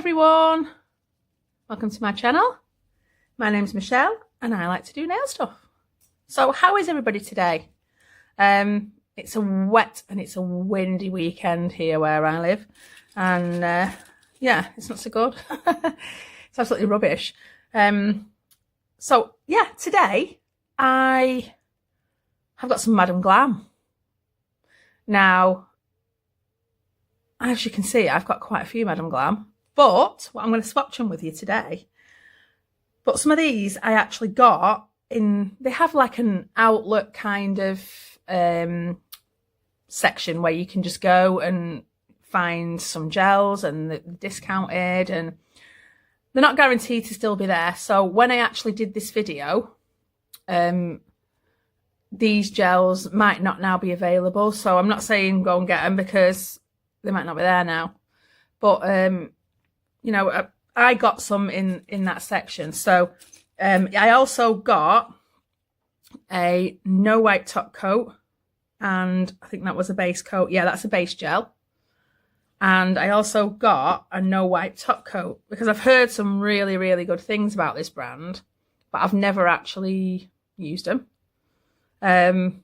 everyone, welcome to my channel. My name's Michelle and I like to do nail stuff. So how is everybody today? It's a wet and it's a windy weekend here where I live, and yeah, it's not so good. It's absolutely rubbish. So yeah, today I have got some Madam Glam. Now, as you can see, I've got quite a few Madam Glam, but I'm going to swatch them with you today. But some of these I actually got in, they have like an outlet kind of section where you can just go and find some gels and they're discounted and they're not guaranteed to still be there. So when I actually did this video, these gels might not now be available. So I'm not saying go and get them because they might not be there now. But, you know, I got some in that section. So I also got a no white top coat, and I think that was a base coat. Yeah, that's a base gel. And I also got a no wipe top coat because I've heard some really, really good things about this brand, but I've never actually used them. I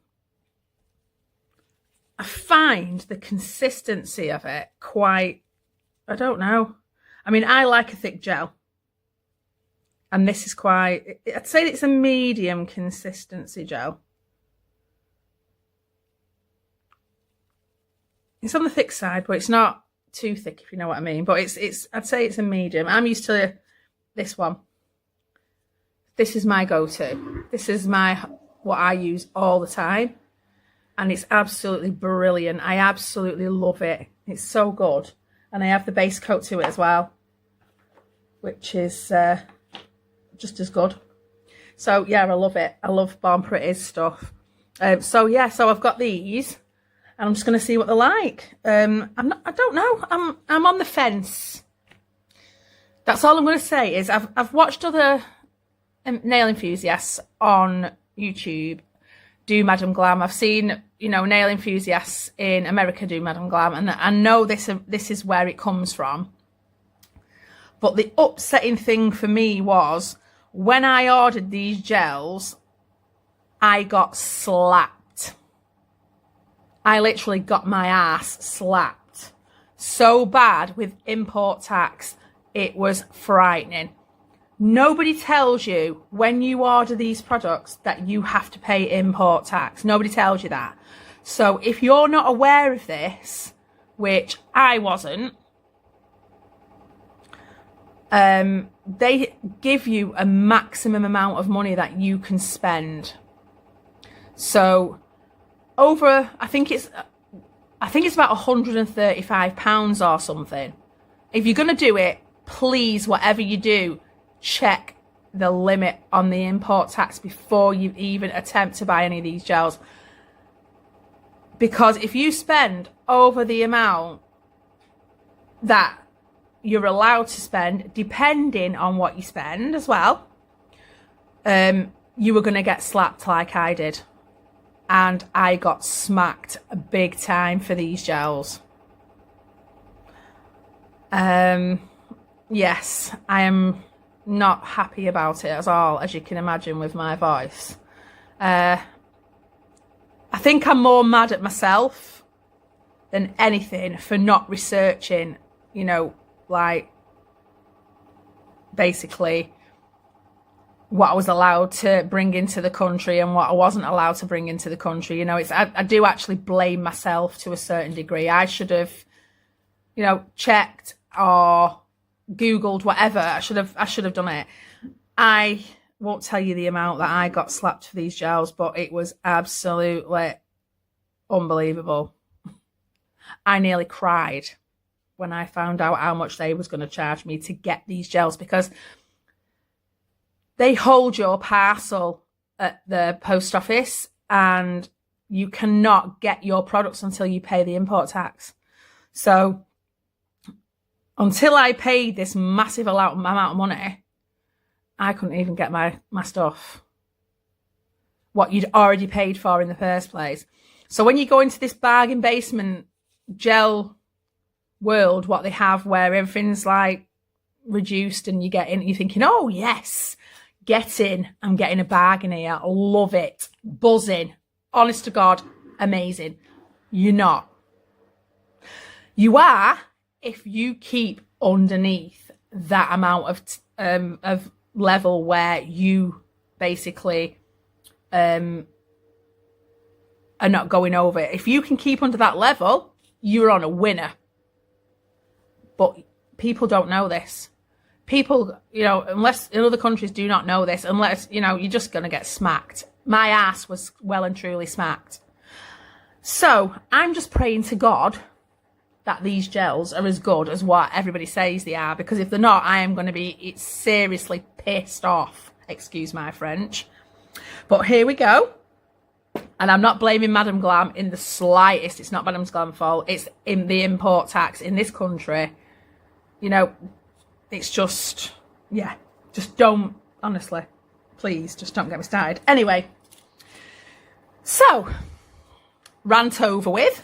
find the consistency of it quite, I don't know. I mean, I like a thick gel. And this is quite, I'd say it's a medium consistency gel. It's on the thick side, but it's not too thick, if you know what I mean. But it's I'd say it's a medium. I'm used to this one. This is my go-to. This is what I use all the time. And it's absolutely brilliant. I absolutely love it. It's so good. And I have the base coat to it as well, which is just as good. So yeah, I love it. I love Born Pretty's stuff. So yeah, so I've got these. And I'm just going to see what they're like. I don't know. I'm on the fence. That's all I'm going to say is I've watched other nail enthusiasts on YouTube do Madam Glam. I've seen, you know, nail enthusiasts in America do Madam Glam, and I know this is where it comes from. But the upsetting thing for me was when I ordered these gels, I got slapped. I literally got my ass slapped so bad with import tax. It was frightening. Nobody tells you when you order these products that you have to pay import tax. Nobody tells you that. So if you're not aware of this, which I wasn't, they give you a maximum amount of money that you can spend. So over, I think it's about £135 or something. If you're going to do it, please, whatever you do, check the limit on the import tax before you even attempt to buy any of these gels. Because if you spend over the amount that you're allowed to spend, depending on what you spend as well, you were going to get slapped like I did. And I got smacked big time for these gels. Yes, I am not happy about it at all, as you can imagine with my voice. I think I'm more mad at myself than anything for not researching, you know, like basically what I was allowed to bring into the country and what I wasn't allowed to bring into the country. You know, I do actually blame myself to a certain degree. I should have, you know, checked or Googled whatever. I should have done it. I won't tell you the amount that I got slapped for these gels, but it was absolutely unbelievable. I nearly cried when I found out how much they was going to charge me to get these gels, because they hold your parcel at the post office and you cannot get your products until you pay the import tax. So until I paid this massive amount of money, I couldn't even get my stuff, what you'd already paid for in the first place. So when you go into this bargain basement gel world, what they have where everything's like reduced and you get in, you're thinking, oh yes, get in, I'm getting a bargain here, love it, buzzing, honest to God, amazing. You're not. You are if you keep underneath that amount of level where you basically are not going over it. If you can keep under that level, you're on a winner. But people don't know this. People, you know, unless in other countries do not know this, unless, you know, you're just going to get smacked. My ass was well and truly smacked. So I'm just praying to God that these gels are as good as what everybody says they are, because if they're not, I am going to be seriously pissed off. Excuse my French. But here we go. And I'm not blaming Madam Glam in the slightest. It's not Madam Glam's fault. It's in the import tax in this country. You know, it's just, yeah, just don't, honestly, please, just don't get me started. Anyway, so, rant over with.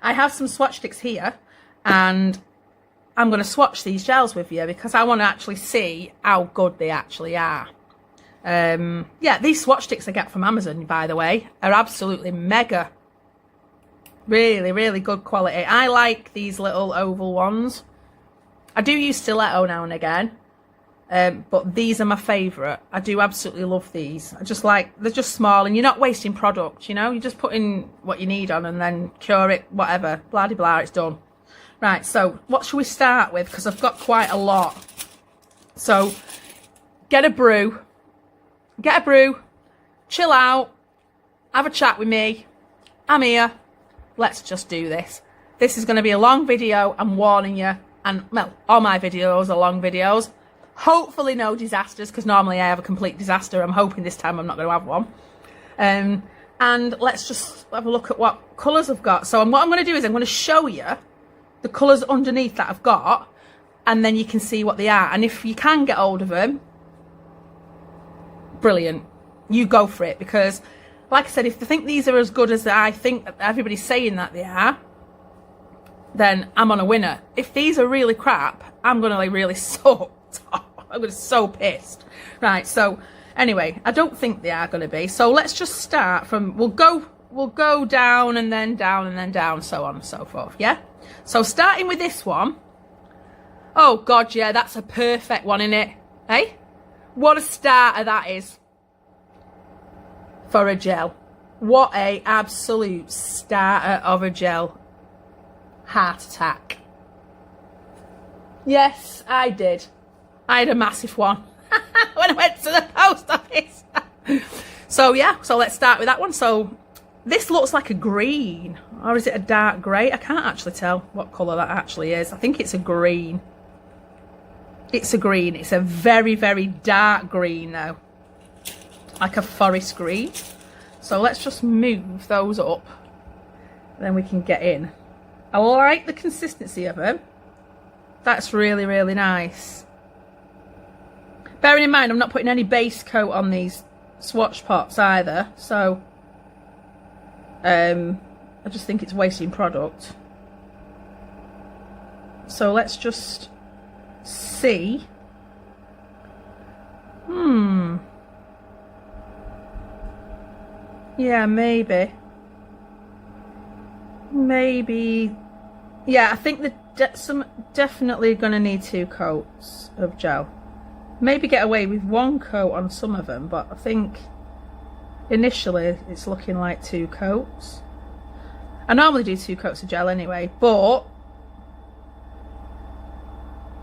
I have some swatch sticks here, and I'm going to swatch these gels with you because I want to actually see how good they actually are. Yeah, these swatch sticks I get from Amazon, by the way, are absolutely mega. Really, really good quality. I like these little oval ones. I do use stiletto now and again, but these are my favourite. I do absolutely love these. I just like, they're just small and you're not wasting product, you know? You just put in what you need on and then cure it, whatever. Blah, blah, blah, it's done. Right, so what should we start with? Because I've got quite a lot. So, get a brew, chill out, have a chat with me. I'm here. Let's just do this. This is going to be a long video, I'm warning you. And, well, all my videos are long videos. Hopefully no disasters, because normally I have a complete disaster. I'm hoping this time I'm not going to have one. And let's just have a look at what colours I've got. So what I'm going to do is I'm going to show you the colours underneath that I've got, and then you can see what they are. And if you can get hold of them, brilliant. You go for it, because, like I said, if you think these are as good as I think that everybody's saying that they are, then I'm on a winner. If these are really crap, I'm going to like really suck. I'm going to be so pissed. Right, so anyway, I don't think they are going to be. So let's just start from, we'll go down and then down and then down, so on and so forth, yeah? So starting with this one. Oh God, yeah, that's a perfect one, innit? Hey? What a starter that is for a gel. What a absolute starter of a gel. Heart attack. Yes, I did. I had a massive one when I went to the post office. So yeah, so let's start with that one. So this looks like a green, or is it a dark grey? I can't actually tell what colour that actually is. I think it's a green. It's a green. It's a very, very dark green though. Like a forest green. So let's just move those up. Then we can get in. I like the consistency of them. That's really, really nice. Bearing in mind, I'm not putting any base coat on these swatch pots either. So, I just think it's wasting product. So let's just see. Yeah, maybe. Yeah, I think some definitely going to need 2 coats of gel. Maybe get away with 1 coat on some of them, but I think initially it's looking like 2 coats. I normally do 2 coats of gel anyway,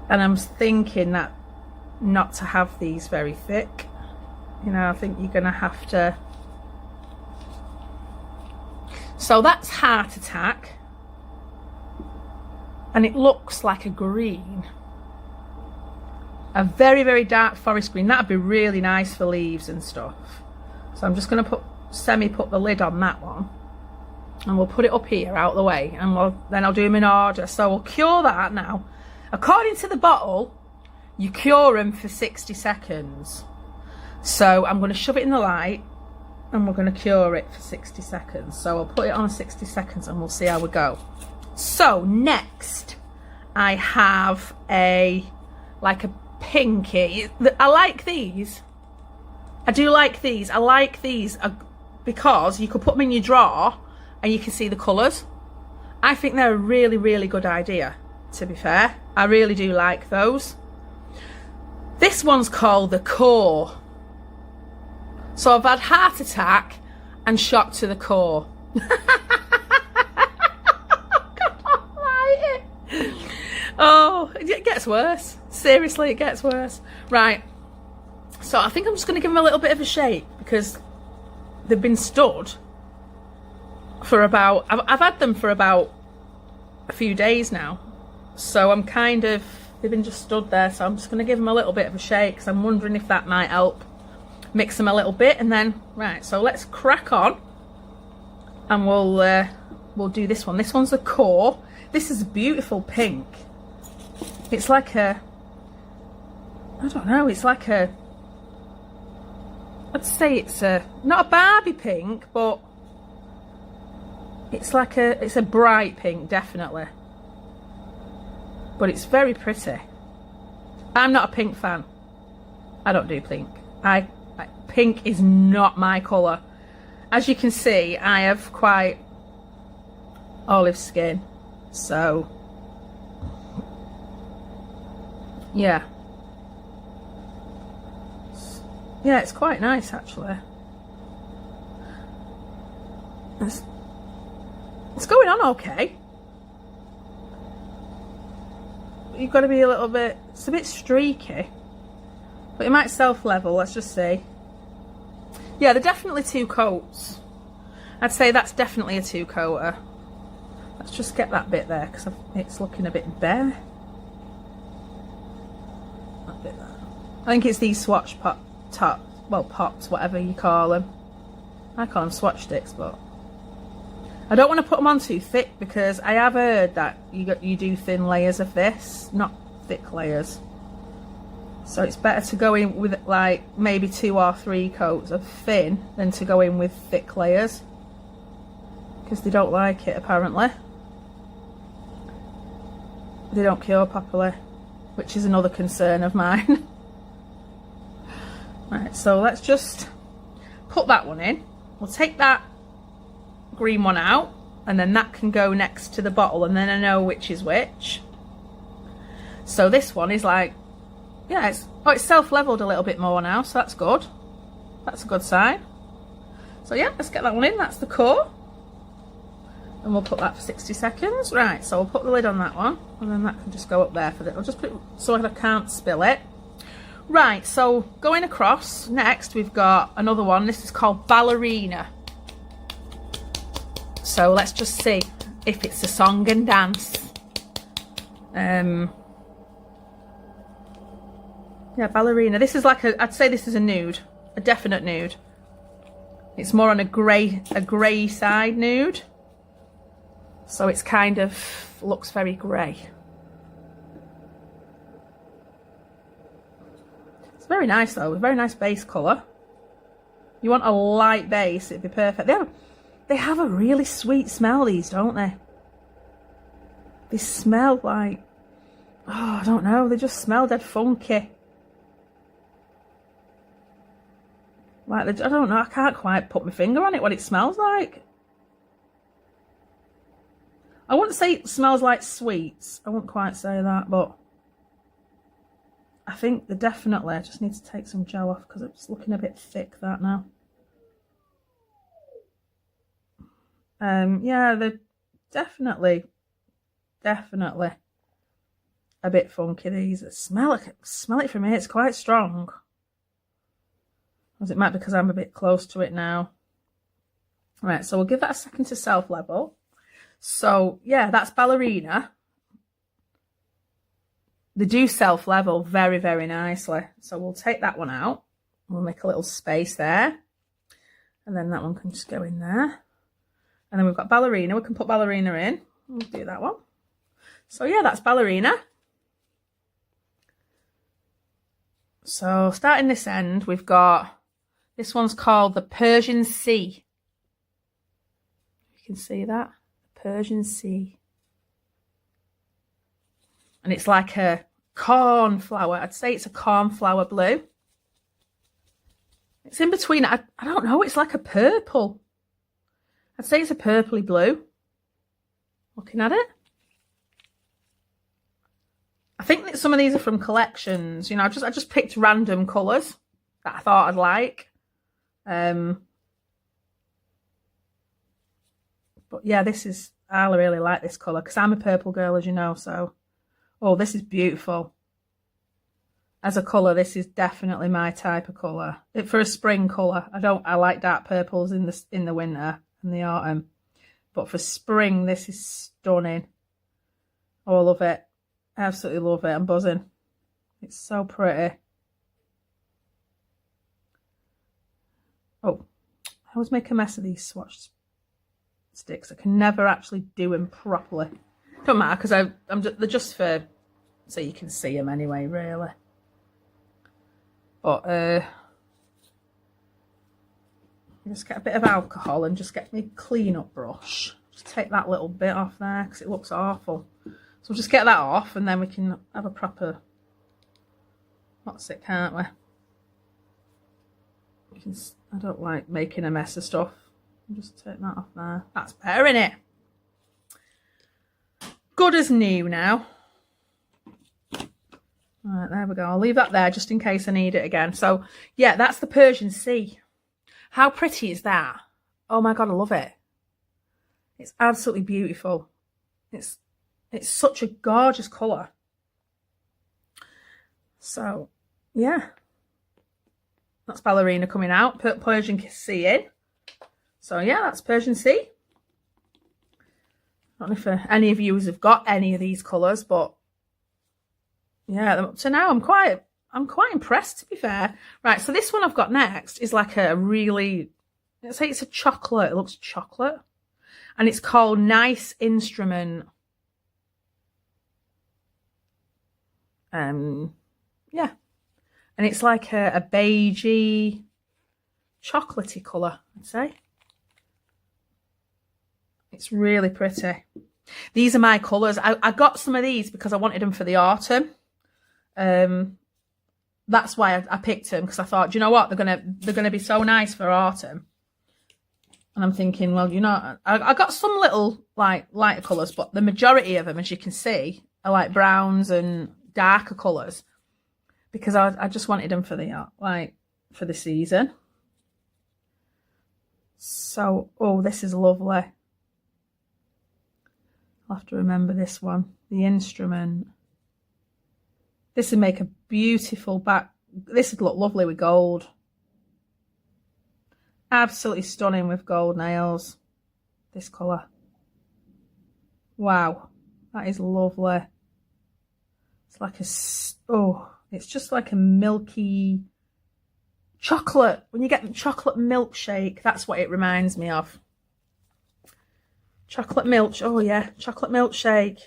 and I'm thinking that not to have these very thick. You know, I think you're going to have to. So that's Heart Attack. And it looks like a green. A very, very dark forest green. That'd be really nice for leaves and stuff. So I'm just going to put the lid on that one. And we'll put it up here out of the way. And then I'll do them in order. So we'll cure that now. According to the bottle, you cure them for 60 seconds. So I'm going to shove it in the light. And we're going to cure it for 60 seconds. So I'll put it on 60 seconds and we'll see how we go. So next, I have like a pinky. I like these. I do like these. I like these because you could put them in your drawer and you can see the colours. I think they're a really, really good idea, to be fair. I really do like those. This one's called the core. So I've had heart attack and shock to the core. Oh, it gets worse. Seriously, it gets worse. Right. So I think I'm just going to give them a little bit of a shake because they've been stood for about... I've had them for about a few days now. So I'm kind of... They've been just stood there. So I'm just going to give them a little bit of a shake because I'm wondering if that might help mix them a little bit. And then, right, so let's crack on. And we'll do this one. This one's the core. This is a beautiful pink. It's like a... I don't know. It's like a... I'd say it's a... Not a Barbie pink, but... It's like a... It's a bright pink, definitely. But it's very pretty. I'm not a pink fan. I don't do pink. Pink is not my colour. As you can see, I have quite olive skin. So... Yeah. Yeah, it's quite nice actually. It's going on okay. You've got to be a little bit... It's a bit streaky. But it might self-level, let's just see. Yeah, they're definitely 2 coats. I'd say that's definitely a 2-coater. Let's just get that bit there because it's looking a bit bare. That bit there. I think it's these Swatch pops, whatever you call them. I call them Swatch sticks, but I don't want to put them on too thick because I have heard that you do thin layers of this, not thick layers. So it's better to go in with like maybe 2 or 3 coats of thin than to go in with thick layers because they don't like it apparently. They don't cure properly, which is another concern of mine. Right, so let's just put that one in. We'll take that green one out and then that can go next to the bottle and then I know which is which. So this one is like, yeah, it's self-leveled a little bit more now, so that's good. That's a good sign. So yeah, let's get that one in. That's the core. And we'll put that for 60 seconds. Right, so we'll put the lid on that one and then that can just go up there for it. I'll just put it so I can't spill it. Right, so going across, next we've got another one. This is called Ballerina. So let's just see if it's a song and dance. Yeah, Ballerina. This is like I'd say this is a nude, a definite nude. It's more on a grey side nude. So it's kind of looks very grey. It's very nice though, a very nice base colour. You want a light base, it'd be perfect. They have a really sweet smell, these, don't they? They smell like, oh, I don't know, they just smell dead funky. Like, I don't know, I can't quite put my finger on it, what it smells like. I wouldn't say it smells like sweets. I wouldn't quite say that, but I think they definitely... I just need to take some gel off because it's looking a bit thick, that now. Yeah, they're definitely a bit funky, these. Smell it from here, it's quite strong. Or it might be because I'm a bit close to it now. Right, so we'll give that a second to self-level. So, yeah, that's Ballerina. They do self-level very, very nicely. So we'll take that one out. We'll make a little space there. And then that one can just go in there. And then we've got Ballerina. We can put Ballerina in. We'll do that one. So, yeah, that's Ballerina. So, starting this end, we've got... This one's called the Persian Sea. You can see that. Persian Sea. And it's like a cornflower. I'd say it's a cornflower blue. It's in between. I don't know. It's like a purple. I'd say it's a purpley blue. Looking at it. I think that some of these are from collections. You know, I just picked random colours that I thought I'd like. But yeah, I really like this colour because I'm a purple girl, as you know. So, oh, this is beautiful. As a colour, this is definitely my type of colour. For a spring colour, I like dark purples in the winter and the autumn. But for spring, this is stunning. Oh, I love it. Absolutely love it. I'm buzzing. It's so pretty. Oh, I always make a mess of these swatch sticks. I can never actually do them properly. Don't matter because they're just for so you can see them anyway, really. But just get a bit of alcohol and just get me clean up brush. Just take that little bit off there because it looks awful. So we'll just get that off and then we can have a proper what's it, can't we? I don't like making a mess of stuff. I'll just take that off there. That's better, innit? Good as new now. Alright, there we go. I'll leave that there just in case I need it again. So, yeah, that's the Persian Sea. How pretty is that? Oh my God, I love it. It's absolutely beautiful. It's such a gorgeous colour. So, yeah. That's Ballerina coming out. Persian Sea in. So, yeah, that's Persian Sea. I don't know if any of you have got any of these colours, but yeah, up to now I'm quite impressed, to be fair. Right, so this one I've got next is like a really, let's say it's a chocolate. It looks chocolate. And it's called Nice Instrument. Yeah. And it's like a beigey, chocolatey colour, I'd say. It's really pretty. These are my colours. I got some of these because I wanted them for the autumn. That's why I picked them, because I thought, do you know what, they're gonna be so nice for autumn. And I'm thinking, well, you know, I got some little like lighter colours, but the majority of them, as you can see, are like browns and darker colours, because I just wanted them for the season. So, oh, this is lovely. I'll have to remember this one. The Instrument. This would make a beautiful back. This would look lovely with gold. Absolutely stunning with gold nails. This colour. Wow. That is lovely. It's like it's just like a milky chocolate. When you get the chocolate milkshake, that's what it reminds me of. Chocolate milk. Oh yeah, chocolate milkshake.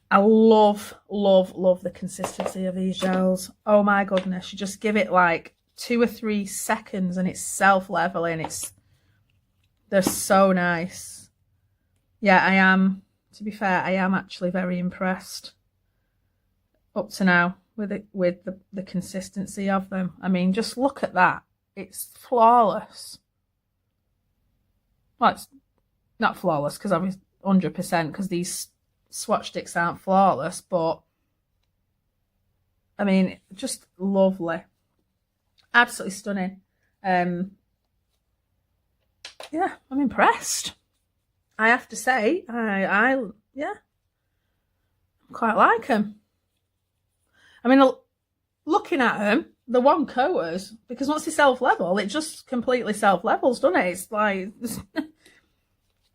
I love, love, love the consistency of these gels. Oh my goodness. You just give it like 2 or 3 seconds and it's self-leveling. They're so nice. Yeah, I am, to be fair, I am actually very impressed up to now with the consistency of them. I mean, just look at that. It's flawless. Well, it's not flawless because I'm 100%, because these swatch sticks aren't flawless, but I mean, just lovely. Absolutely stunning. Yeah, I'm impressed. I have to say, yeah, I quite like them. I mean, looking at them, the one coaters, because once they self-level, it just completely self-levels, doesn't it? It's like,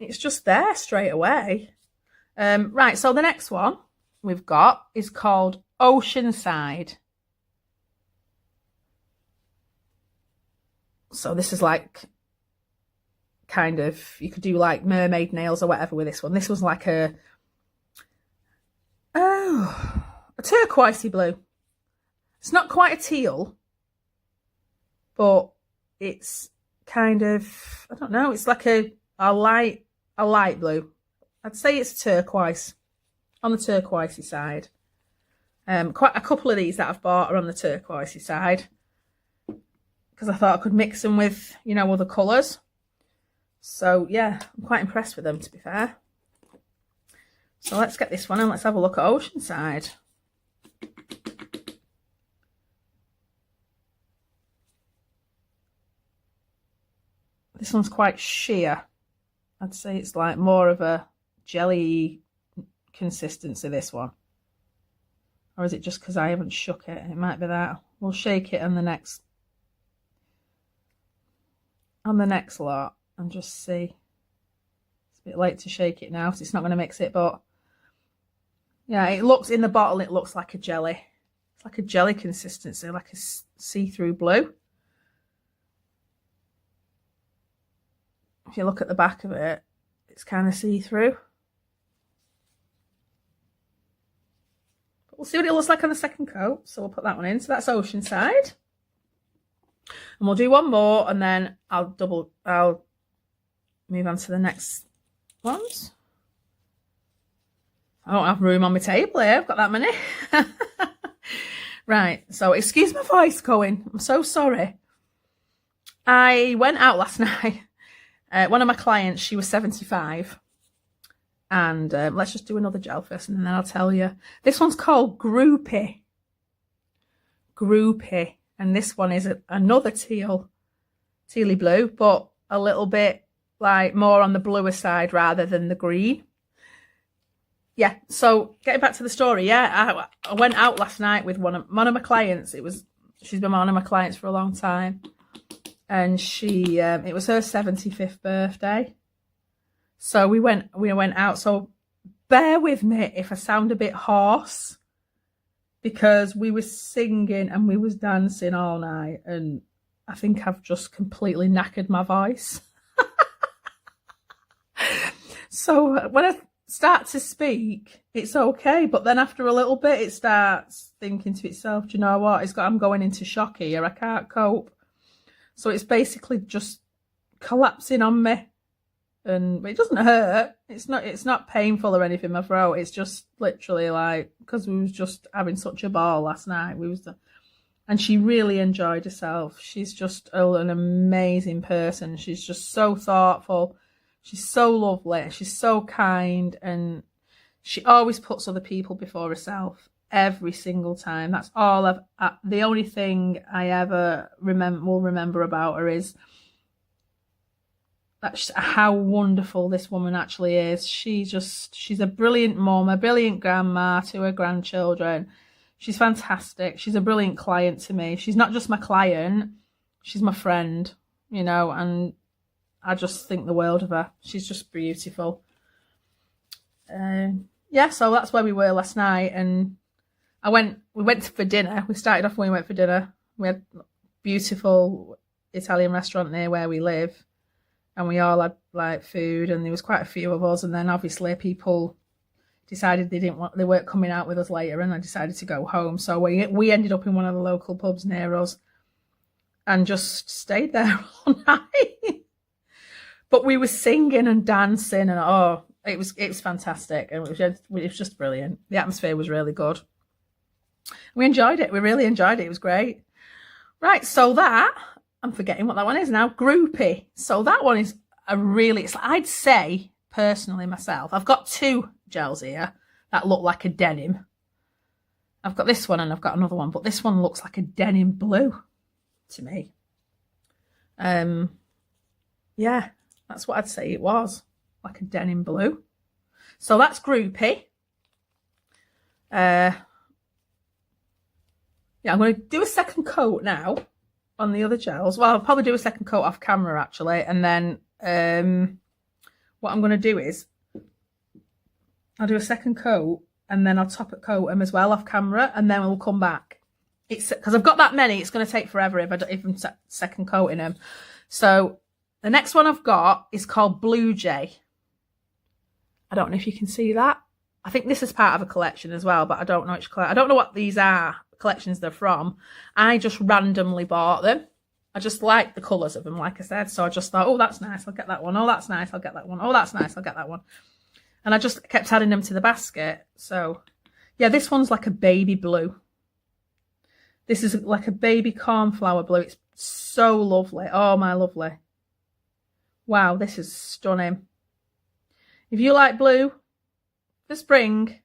it's just there straight away. Right, so the next one we've got is called Oceanside. So this is like kind of, you could do like mermaid nails or whatever with this one. This was like a turquoisey blue. It's not quite a teal, but it's kind of, I don't know, it's like a light blue. I'd say it's turquoise. on the turquoisey side. Quite a couple of these that I've bought are on the turquoisey side, because I thought I could mix them with, you know, other colours. So yeah, I'm quite impressed with them, to be fair. So let's get this one and let's have a look at Oceanside. This one's quite sheer. I'd say it's like more of a jelly consistency, this one. Or is it just because I haven't shook it? It might be that. We'll shake it on the next lot and just see. It's a bit late to shake it now, so it's not going to mix it, but yeah, it looks, in the bottle, it looks like a jelly. It's like a jelly consistency, like a see-through blue. If you look at the back of it, it's kind of see-through. We'll see what it looks like on the second coat. So we'll put that one in. So that's Oceanside. And we'll do one more and then I'll move on to the next ones. I don't have room on my table here. I've got that many. Right. So excuse my voice going. I'm so sorry. I went out last night. One of my clients, she was 75. And let's just do another gel first and then I'll tell you. This one's called Groupie. Groupie. And this one is another tealy blue, but a little bit like more on the bluer side rather than the green. Yeah, so getting back to the story, yeah, I went out last night with one of my clients. She's been one of my clients for a long time. And it was her 75th birthday. So we went out. So bear with me if I sound a bit hoarse, because we were singing and we was dancing all night, and I think I've just completely knackered my voice. So when I start to speak, it's okay, but then after a little bit, it starts thinking to itself, do you know what? I'm going into shock here. I can't cope. So it's basically just collapsing on me. And it doesn't hurt. It's not painful or anything, my throat. It's just literally like, because we was just having such a ball last night. And she really enjoyed herself. She's just an amazing person. She's just so thoughtful. She's so lovely. She's so kind. And she always puts other people before herself every single time. That's all the only thing I ever will remember about her is that's how wonderful this woman actually is. She's a brilliant mom, a brilliant grandma to her grandchildren. She's fantastic. She's a brilliant client to me. She's not just my client, she's my friend, you know, and I just think the world of her. She's just beautiful. Yeah, so that's where we were last night, and we went for dinner. We started off when we went for dinner. We had a beautiful Italian restaurant near where we live. And we all had like food, and there was quite a few of us. And then obviously people decided they weren't coming out with us later, and I decided to go home. So we ended up in one of the local pubs near us and just stayed there all night. But we were singing and dancing, and it was fantastic, and it was just brilliant. The atmosphere was really good. We enjoyed it. We really enjoyed it. It was great. Right, so I'm forgetting what that one is now. Groupie. So that one is I'd say, personally myself, I've got two gels here that look like a denim. I've got this one and I've got another one, but this one looks like a denim blue to me. Yeah, that's what I'd say it was. Like a denim blue. So that's Groupie. Yeah, I'm going to do a second coat now on the other gels. Well, I'll probably do a second coat off camera actually, and then what I'm going to do is I'll do a second coat and then I'll top it coat them as well off camera, and then we'll come back. It's because I've got that many, it's going to take forever if I don't even second coating them. So the next one I've got is called Blue Jay. I don't know if you can see that. I think this is part of a collection as well, but I don't know which collection. I don't know what these are, collections they're from. I just randomly bought them. I just like the colours of them, like I said. So I just thought, oh, that's nice, I'll get that one. Oh, that's nice, I'll get that one. Oh, that's nice, I'll get that one. And I just kept adding them to the basket. So, yeah, this one's like a baby blue. This is like a baby cornflower blue. It's so lovely. Oh, my lovely. Wow, this is stunning. If you like blue for spring,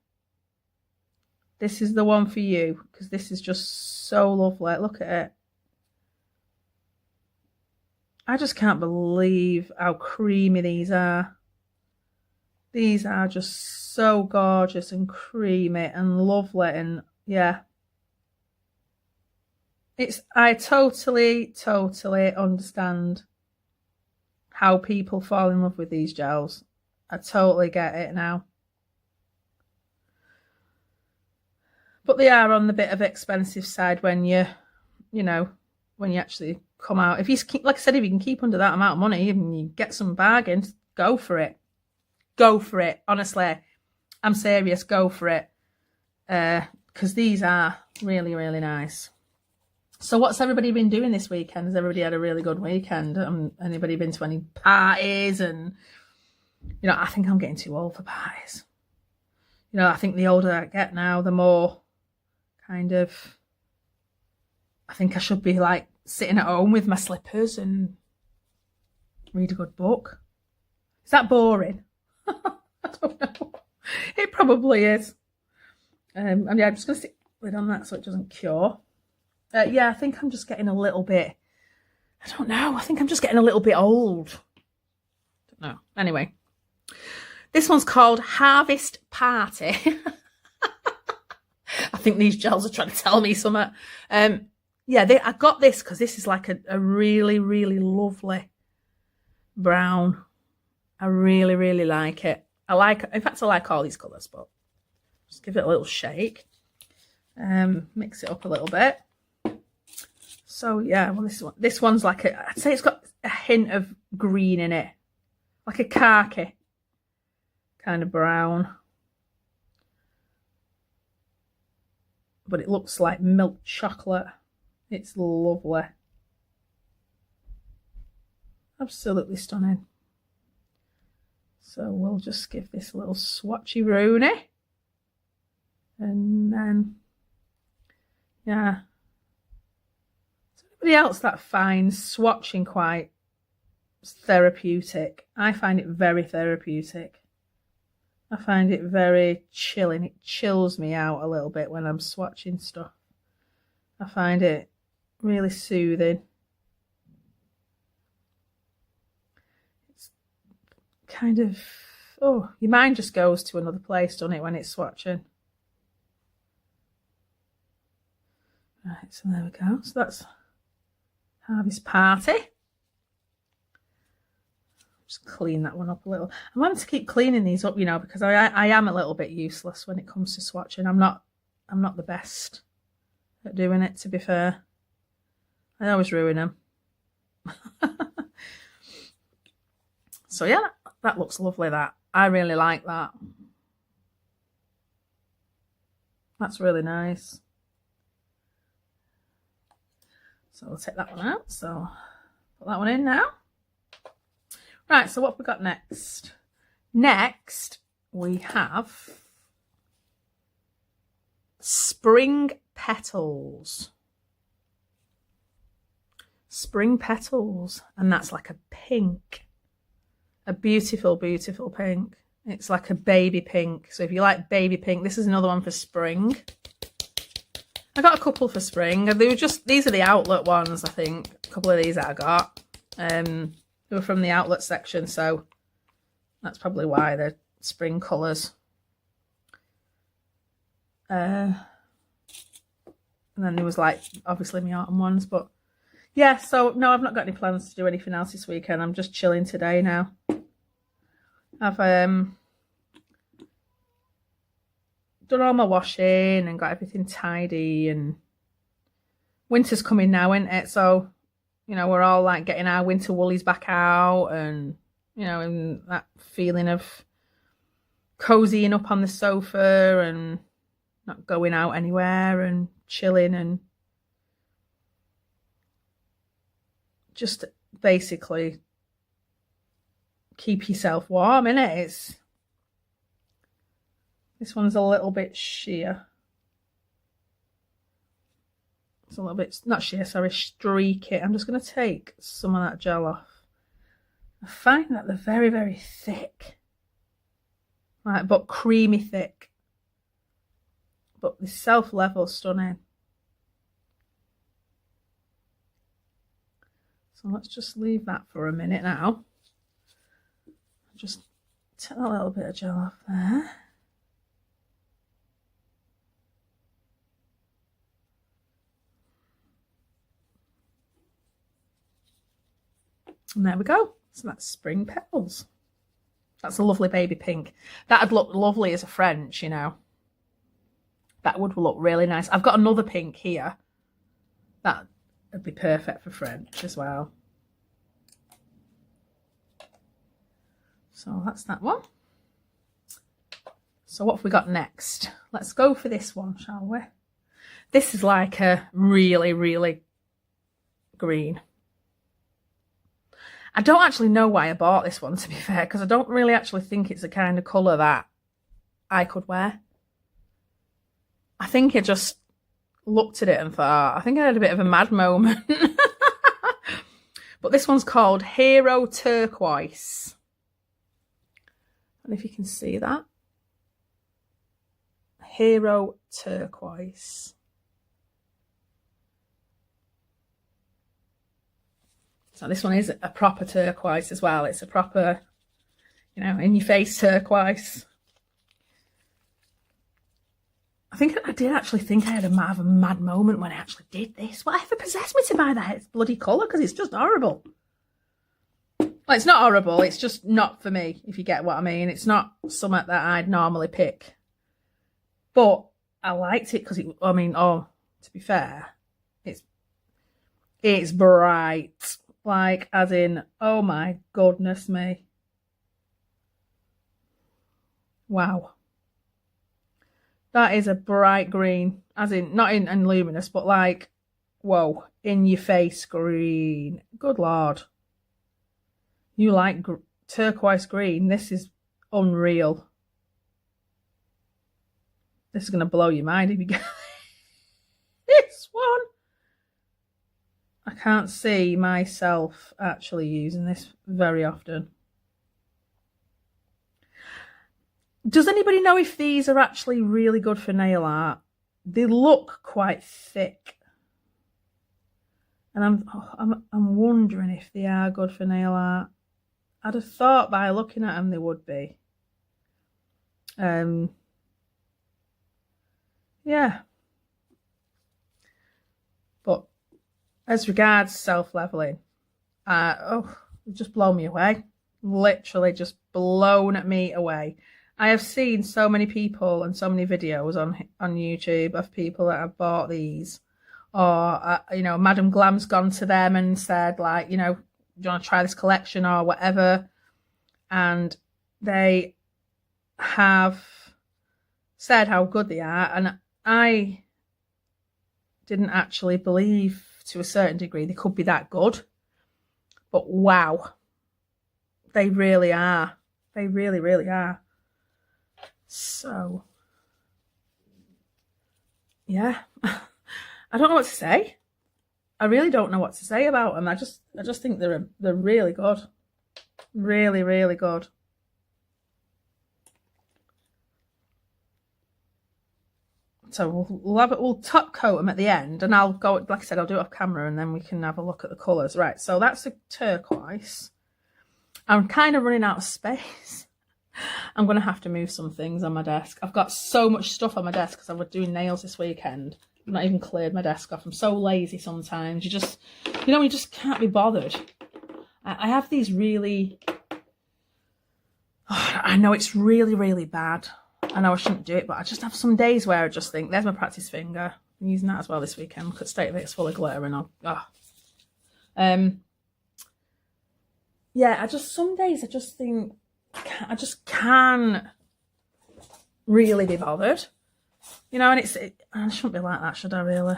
this is the one for you, because this is just so lovely. Look at it. I just can't believe how creamy these are. These are just so gorgeous and creamy and lovely, and yeah. I totally understand how people fall in love with these gels. I totally get it now. But they are on the bit of expensive side when you know, when you actually come out. If you keep, like I said, if you can keep under that amount of money and you get some bargains, go for it. Go for it. Honestly, I'm serious. Go for it. Because these are really, really nice. So what's everybody been doing this weekend? Has everybody had a really good weekend? Anybody been to any parties? And, you know, I think I'm getting too old for parties. You know, I think the older I get now, the more kind of, I think I should be like sitting at home with my slippers and read a good book. Is that boring? I don't know. It probably is. And yeah, I'm just going to stick the lid on that so it doesn't cure. Yeah, I think I'm just getting a little bit, I don't know, I think I'm just getting a little bit old. Don't know. Anyway, this one's called Harvest Party. I think these gels are trying to tell me something. Yeah, I got this because this is like a really, really lovely brown. I really, really like it. In fact, I like all these colours, but just give it a little shake. Mix it up a little bit. So yeah, well, this one's like I'd say it's got a hint of green in it, like a khaki kind of brown, but it looks like milk chocolate. It's lovely, absolutely stunning. So we'll just give this a little swatchy rooney, and then yeah. Anybody else that finds swatching quite therapeutic? I find it very therapeutic. I find it very chilling. It chills me out a little bit when I'm swatching stuff. I find it really soothing. It's kind of, oh, your mind just goes to another place, doesn't it, when it's swatching? Right, so there we go. So that's Harvest Party. Just clean that one up a little. I'm having to keep cleaning these up, you know, because I am a little bit useless when it comes to swatching. I'm not the best at doing it, to be fair. I always ruin them. So yeah, that looks lovely. That I really like that. That's really nice. So we'll take that one out. So put that one in now. Right, so what have we got next? Next, we have Spring Petals. Spring Petals. And that's like a pink. A beautiful, beautiful pink. It's like a baby pink. So if you like baby pink, this is another one for spring. I got a couple for spring. They were just, these are the outlet ones, I think. A couple of these that I got. They were from the outlet section, so that's probably why they're spring colours. And then there was like, obviously my autumn ones, but yeah, so no, I've not got any plans to do anything else this weekend. I'm just chilling today now. I've done all my washing and got everything tidy, and winter's coming now, isn't it? So, you know, we're all like getting our winter woolies back out, and, you know, and that feeling of cozying up on the sofa and not going out anywhere and chilling and just basically keep yourself warm, innit? This one's a little bit sheer. It's a little bit, not sheer, sorry, streaky. I'm just going to take some of that gel off. I find that they're very, very thick. Right, but creamy thick. But the self-level stunning. So let's just leave that for a minute now. Just take a little bit of gel off there. And there we go. So that's Spring Petals. That's a lovely baby pink. That'd look lovely as a French, you know. That would look really nice. I've got another pink here. That would be perfect for French as well. So that's that one. So what have we got next? Let's go for this one, shall we? This is like a really, really green. I don't actually know why I bought this one, to be fair, because I don't really actually think it's the kind of colour that I could wear. I think I just looked at it and thought, I think I had a bit of a mad moment. But this one's called Hero Turquoise. I don't know if you can see that. Hero Turquoise. So this one is a proper turquoise as well. It's a proper, you know, in your face turquoise. I think I did actually think I had a mad moment when I actually did this. Whatever possessed me to buy that bloody colour? Because it's just horrible. Well, it's not horrible. It's just not for me, if you get what I mean. It's not something that I'd normally pick. But I liked it because it, I mean, oh, to be fair, it's bright. Like, as in, oh my goodness me. Wow. That is a bright green. As in, not in luminous, but like, whoa, in your face green. Good Lord. You like turquoise green. This is unreal. This is going to blow your mind if you get this one. I can't see myself actually using this very often. Does anybody know if these are actually really good for nail art? They look quite thick. And I'm wondering if they are good for nail art. I'd have thought by looking at them they would be. Yeah. But as regards self-leveling, oh, it just blown me away. Literally just blown me away. I have seen so many people and so many videos on YouTube of people that have bought these. Or, you know, Madam Glam's gone to them and said, like, you know, do you want to try this collection or whatever? And they have said how good they are. And I didn't actually believe to a certain degree they could be that good. But wow, they really are. They really, really are. So, yeah. I don't know what to say. I really don't know what to say about them. I just think they're really good. Really, really good. So we'll top coat them at the end, and I'll go, like I said, I'll do it off camera and then we can have a look at the colours. Right, so that's a turquoise. I'm kind of running out of space. I'm going to have to move some things on my desk. I've got so much stuff on my desk because I was doing nails this weekend. I've not even cleared my desk off. I'm so lazy sometimes. You just, you know, you just can't be bothered. I have these really, I know it's really, really bad. I know I shouldn't do it, but I just have some days where I just think, there's my practice finger. I'm using that as well this weekend. Look at state of it's full of glitter and all. Oh. Yeah, some days I just think, I just can't really be bothered. You know, and I shouldn't be like that, should I really?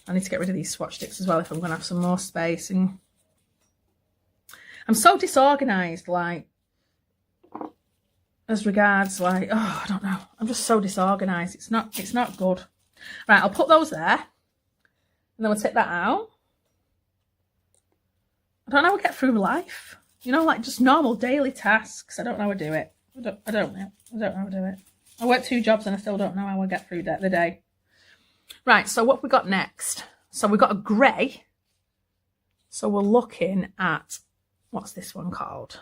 I need to get rid of these swatch sticks as well if I'm going to have some more space. And I'm so disorganised, like, as regards like, oh, I don't know. I'm just so disorganised. It's not good. Right, I'll put those there. And then we'll take that out. I don't know how I get through life. You know, like just normal daily tasks. I don't know how to do it. I don't know how to do it. I work 2 jobs and I still don't know how I get through the day. Right, so what have we got next? So we've got a grey. So we're looking at, what's this one called?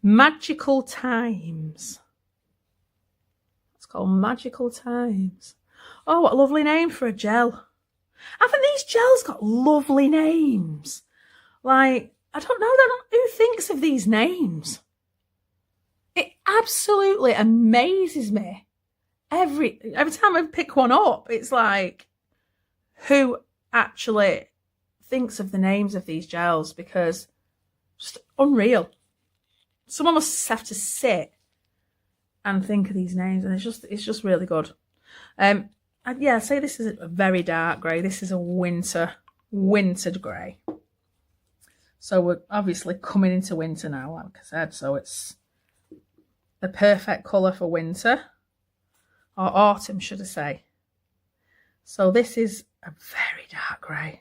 Magical Times. It's called Magical Times. Oh, what a lovely name for a gel. Haven't these gels got lovely names? Like, I don't know, who thinks of these names? It absolutely amazes me. Every time I pick one up, it's like, who actually thinks of the names of these gels? Because just unreal. Someone must have to sit and think of these names, and it's just really good. And yeah, say this is a very dark grey. This is a wintered grey. So we're obviously coming into winter now, like I said. So it's the perfect colour for winter. Or autumn, should I say. So this is a very dark grey.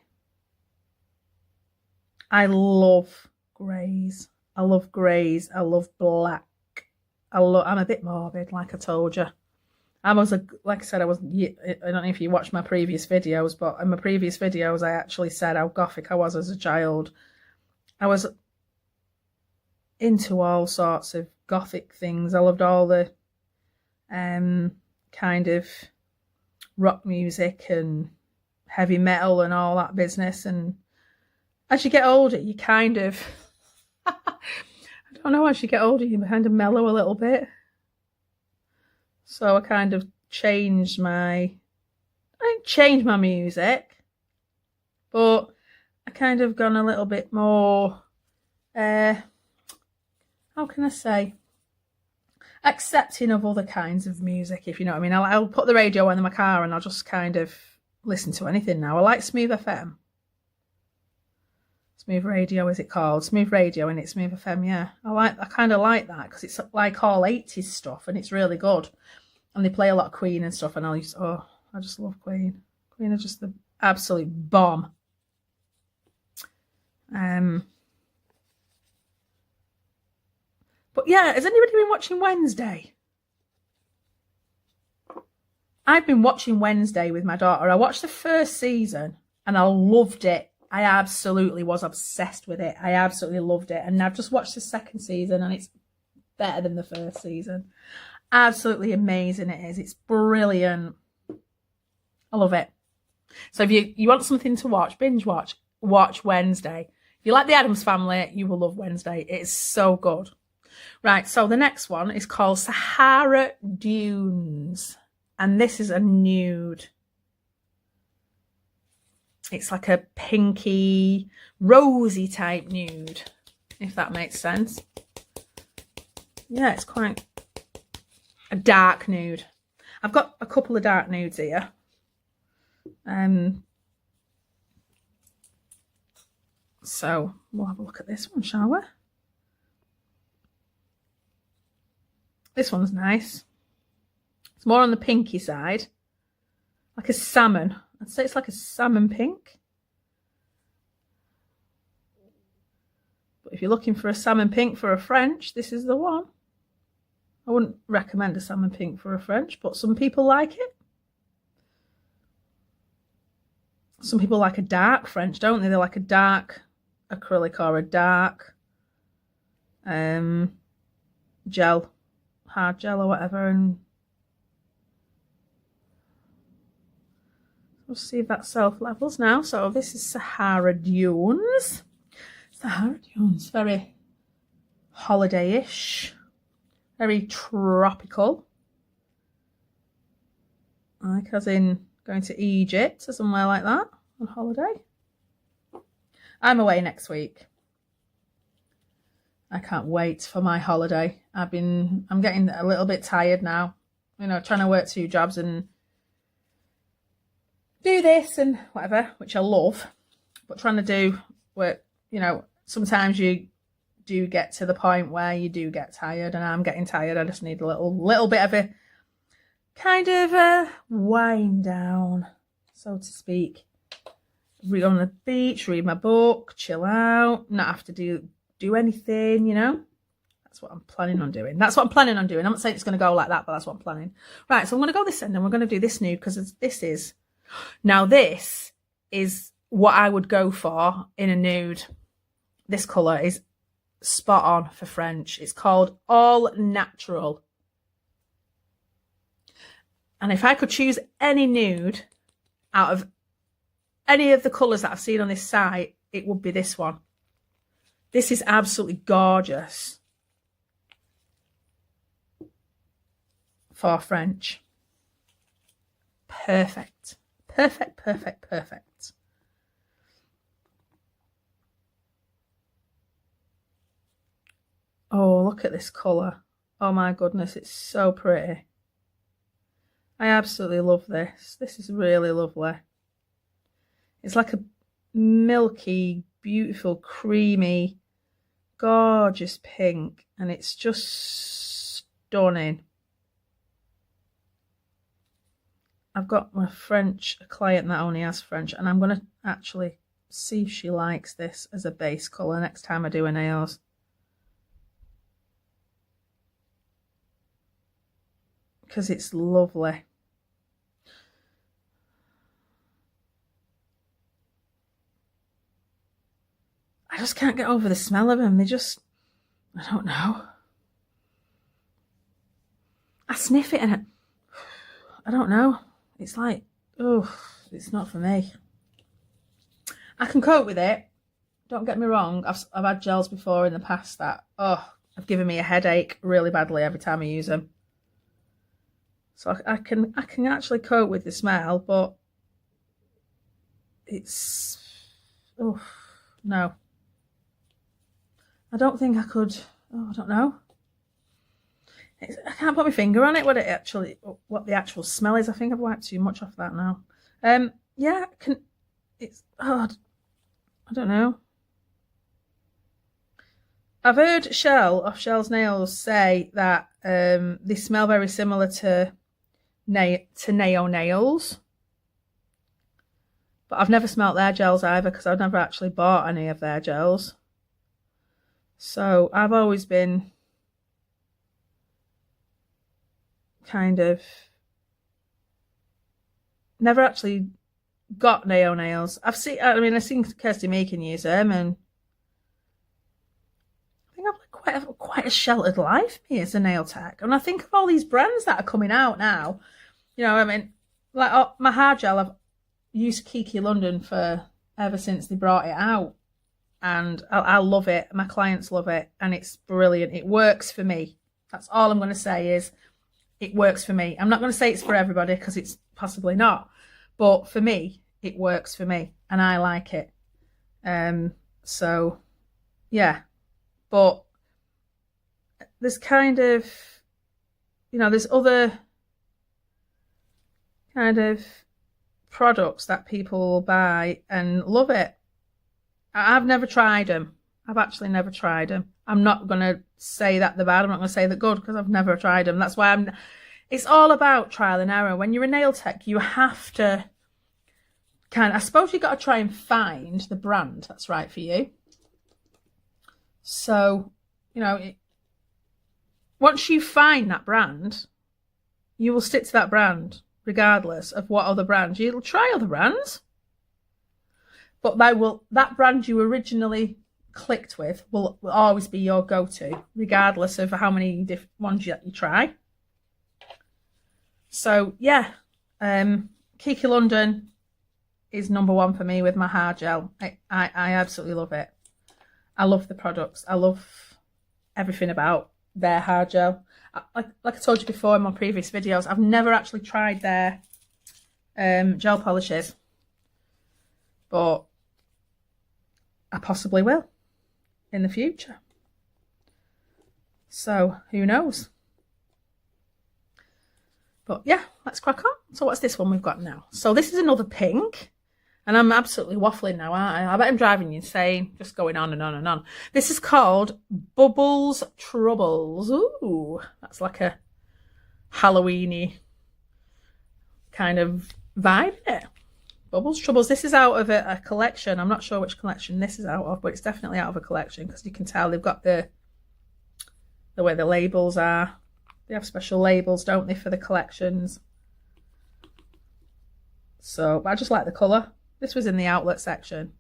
I love greys. I love greys. I love black. I'm a bit morbid, like I told you. Like I said, I don't know if you watched my previous videos, but in my previous videos, I actually said how gothic I was as a child. I was into all sorts of gothic things. I loved all the kind of rock music and heavy metal and all that business. And as you get older, you kind of, I don't know, as you get older, you kind of mellow a little bit. So I kind of changed my music, but I kind of gone a little bit more, how can I say, accepting of other kinds of music, if you know what I mean. I'll put the radio on in my car and I'll just kind of listen to anything now. I like Smooth FM. Smooth Radio, is it called? Smooth Radio, and it's Smooth FM, yeah. I kind of like that because it's like all 80s stuff and it's really good. And they play a lot of Queen and stuff, and I just love Queen. Queen are just the absolute bomb. But yeah, has anybody been watching Wednesday? I've been watching Wednesday with my daughter. I watched the first season and I loved it. I absolutely was obsessed with it. I absolutely loved it. And I've just watched the second season and it's better than the first season. Absolutely amazing it is. It's brilliant. I love it. So if you want something to watch, binge watch Wednesday. If you like the Addams Family, you will love Wednesday. It's so good. Right, so the next one is called Sahara Dunes. And this is a nude. It's like a pinky, rosy type nude, if that makes sense. Yeah, it's quite a dark nude. I've got a couple of dark nudes here. So we'll have a look at this one, shall we? This one's nice. It's more on the pinky side. Like a salmon. I'd say it's like a salmon pink. But if you're looking for a salmon pink for a French, this is the one. I wouldn't recommend a salmon pink for a French, but some people like it. Some people like a dark French, don't they? They like a dark acrylic or a dark gel, hard gel or whatever. And we'll see if that self-levels now. So this is Sahara Dunes. Sahara Dunes, very holiday-ish. Very tropical. Like as in going to Egypt or somewhere like that on holiday. I'm away next week. I can't wait for my holiday. I'm getting a little bit tired now. You know, trying to work 2 jobs and do this and whatever, which I love. But trying to do work, you know, sometimes you do get to the point where you do get tired, and I'm getting tired. I just need a little bit of a kind of a wind down, so to speak. Read on the beach, read my book, chill out, not have to do anything, you know. That's what I'm planning on doing. That's what I'm planning on doing. I'm not saying it's going to go like that, but that's what I'm planning. Right, so I'm going to go this end and we're going to do this nude because this is what I would go for in a nude. This colour is spot on for French. It's called All Natural. And if I could choose any nude out of any of the colours that I've seen on this site, it would be this one. This is absolutely gorgeous for French. Perfect. Perfect, perfect, perfect. Oh, look at this colour. Oh my goodness, it's so pretty. I absolutely love this. This is really lovely. It's like a milky, beautiful, creamy, gorgeous pink, and it's just stunning. I've got a client that only has French, and I'm going to actually see if she likes this as a base colour next time I do her nails. Because it's lovely. I just can't get over the smell of them. They just, I don't know. I sniff it and I don't know. It's like, oh, it's not for me. I can cope with it. Don't get me wrong. I've had gels before in the past that, have given me a headache really badly every time I use them. So I can actually cope with the smell, but it's, no. I don't think I could, I don't know. I can't put my finger on it, what the actual smell is. I think I've wiped too much off that now. Yeah, I don't know. I've heard Shell's nails say that they smell very similar to Neo nails. But I've never smelt their gels either because I've never actually bought any of their gels. So I've always been kind of never actually got Neo nails. I've seen Kirsty Meakin use them, and I think I've had quite a sheltered life me as a nail tech. And I think of all these brands that are coming out now. You know, I mean, like my hard gel, I've used Kiki London for ever since they brought it out. And I love it. My clients love it. And it's brilliant. It works for me. That's all I'm going to say is it works for me. I'm not going to say it's for everybody because it's possibly not. But for me, it works for me. And I like it. So, yeah. But there's kind of, there's other kind of products that people buy and love it. I've never tried them. I've actually never tried them. I'm not going to say that they're bad. I'm not going to say they're good because I've never tried them. That's why it's all about trial and error. When you're a nail tech, you have to I suppose you've got to try and find the brand that's right for you. So, once you find that brand, you will stick to that brand regardless of what other brands. You'll try other brands. But that brand you originally clicked with will always be your go-to, regardless of how many different ones you try. So, yeah, Kiki London is number one for me with my hard gel. I absolutely love it. I love the products. I love everything about their hard gel. Like I told you before in my previous videos, I've never actually tried their gel polishes. But I possibly will in the future. So, who knows? But yeah, let's crack on. So what's this one we've got now? So this is another pink. And I'm absolutely waffling now, aren't I? I bet I'm driving you insane, just going on and on and on. This is called Bubbles Troubles. Ooh, that's like a Halloween-y kind of vibe, isn't it? Bubbles Troubles. This is out of a collection. I'm not sure which collection this is out of, but it's definitely out of a collection because you can tell they've got the way the labels are. They have special labels, don't they, for the collections? So, but I just like the colour. This was in the outlet section.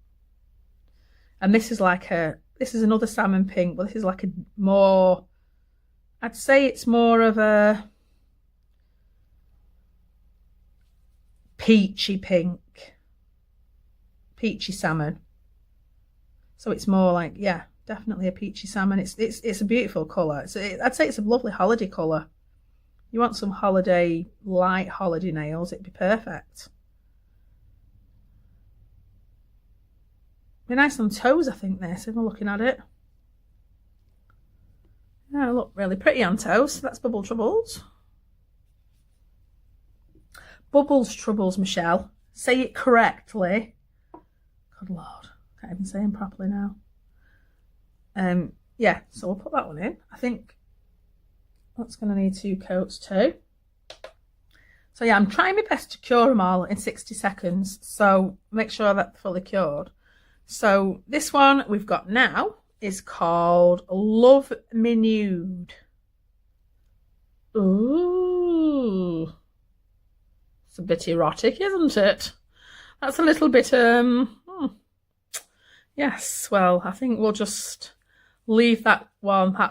And this is this is another salmon pink, but this is like a more, I'd say it's more of a peachy pink. Peachy salmon. So it's more like, yeah, definitely a peachy salmon. It's a beautiful colour. I'd say it's a lovely holiday colour. You want some light holiday nails, it'd be perfect. Be nice on toes, I think, this, if I'm looking at it. Yeah, look really pretty on toes. That's Bubble Troubles. Bubbles Troubles, Michelle. Say it correctly. Good Lord. Can't even say them properly now. Yeah, so we'll put that one in. I think that's going to need 2 coats too. So yeah, I'm trying my best to cure them all in 60 seconds. So make sure that's fully cured. So this one we've got now is called Love Me Nude. Ooh. It's a bit erotic, isn't it? That's a little bit, yes, well, I think we'll just leave that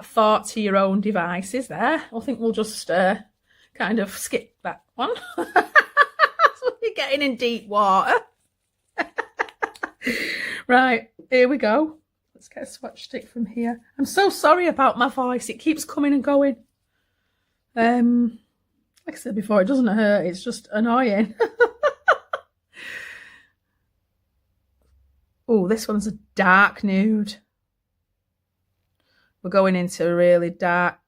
thought to your own devices there. I think we'll just kind of skip that one. So we're getting in deep water. Right, here we go. Let's get a swatch stick from here. I'm so sorry about my voice. It keeps coming and going. Like I said before, it doesn't hurt. It's just annoying. Oh, this one's a dark nude. We're going into a really dark.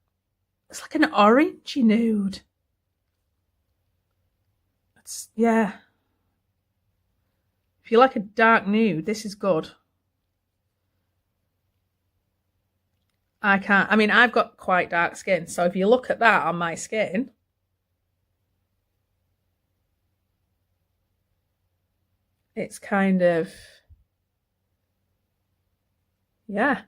It's like an orangey nude. Yeah. If you like a dark nude, this is good. I mean, I've got quite dark skin, so if you look at that on my skin, it's kind of, yeah.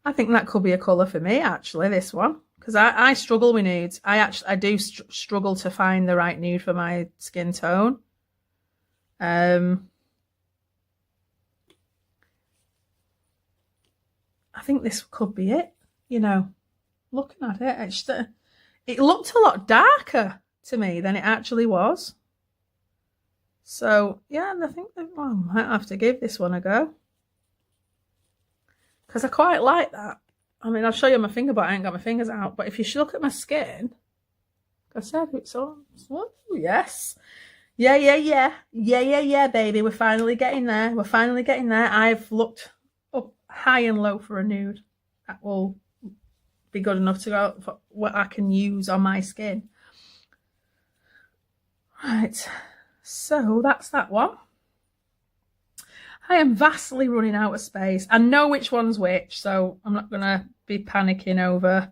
I think that could be a colour for me, actually, this one. Because I struggle with nudes. I do struggle to find the right nude for my skin tone. I think this could be it, you know, looking at it. It looked a lot darker to me than it actually was. So, yeah, I think that, well, I might have to give this one a go. Because I quite like that. I mean, I'll show you my finger, but I ain't got my fingers out. But if you look at my skin, like I said, it's on. Oh, yes. Yeah, baby. We're finally getting there. We're finally getting there. I've looked up high and low for a nude. That will be good enough to go for what I can use on my skin. Right. So that's that one. I am vastly running out of space. I know which one's which, so I'm not going to be panicking over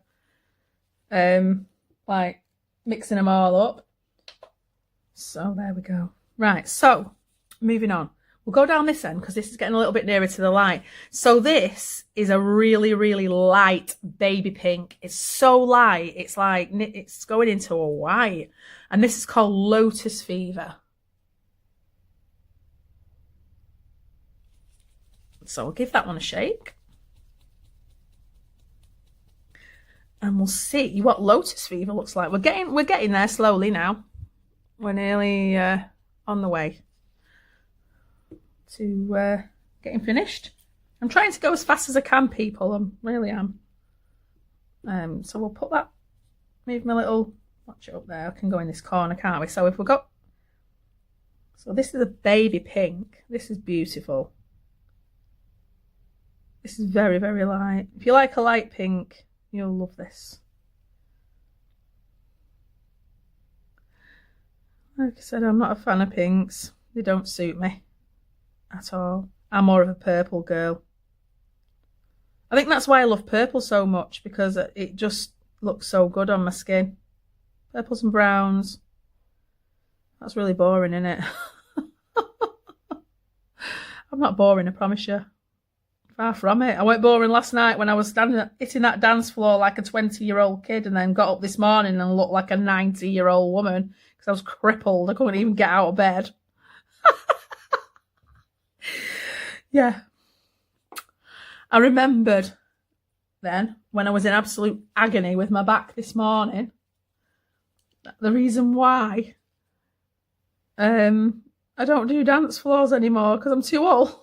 like mixing them all up. So there we go. Right, so moving on. We'll go down this end because this is getting a little bit nearer to the light. So this is a really, really light baby pink. It's so light. It's like it's going into a white. And this is called Lotus Fever. So I'll give that one a shake. And we'll see what Lotus Fever looks like. We're getting there slowly now. We're nearly on the way to getting finished. I'm trying to go as fast as I can, people. I really am. So we'll put that, move my little, watch it up there. I can go in this corner, can't we? So if we've got, so this is a baby pink. This is beautiful. This is very, very light. If you like a light pink, you'll love this. Like I said, I'm not a fan of pinks. They don't suit me at all. I'm more of a purple girl. I think that's why I love purple so much, because it just looks so good on my skin. Purples and browns. That's really boring, isn't it? I'm not boring, I promise you. Far from it. I weren't boring last night when I was hitting that dance floor like a 20-year-old kid, and then got up this morning and looked like a 90-year-old woman because I was crippled. I couldn't even get out of bed. Yeah. I remembered then when I was in absolute agony with my back this morning, the reason why I don't do dance floors anymore, because I'm too old.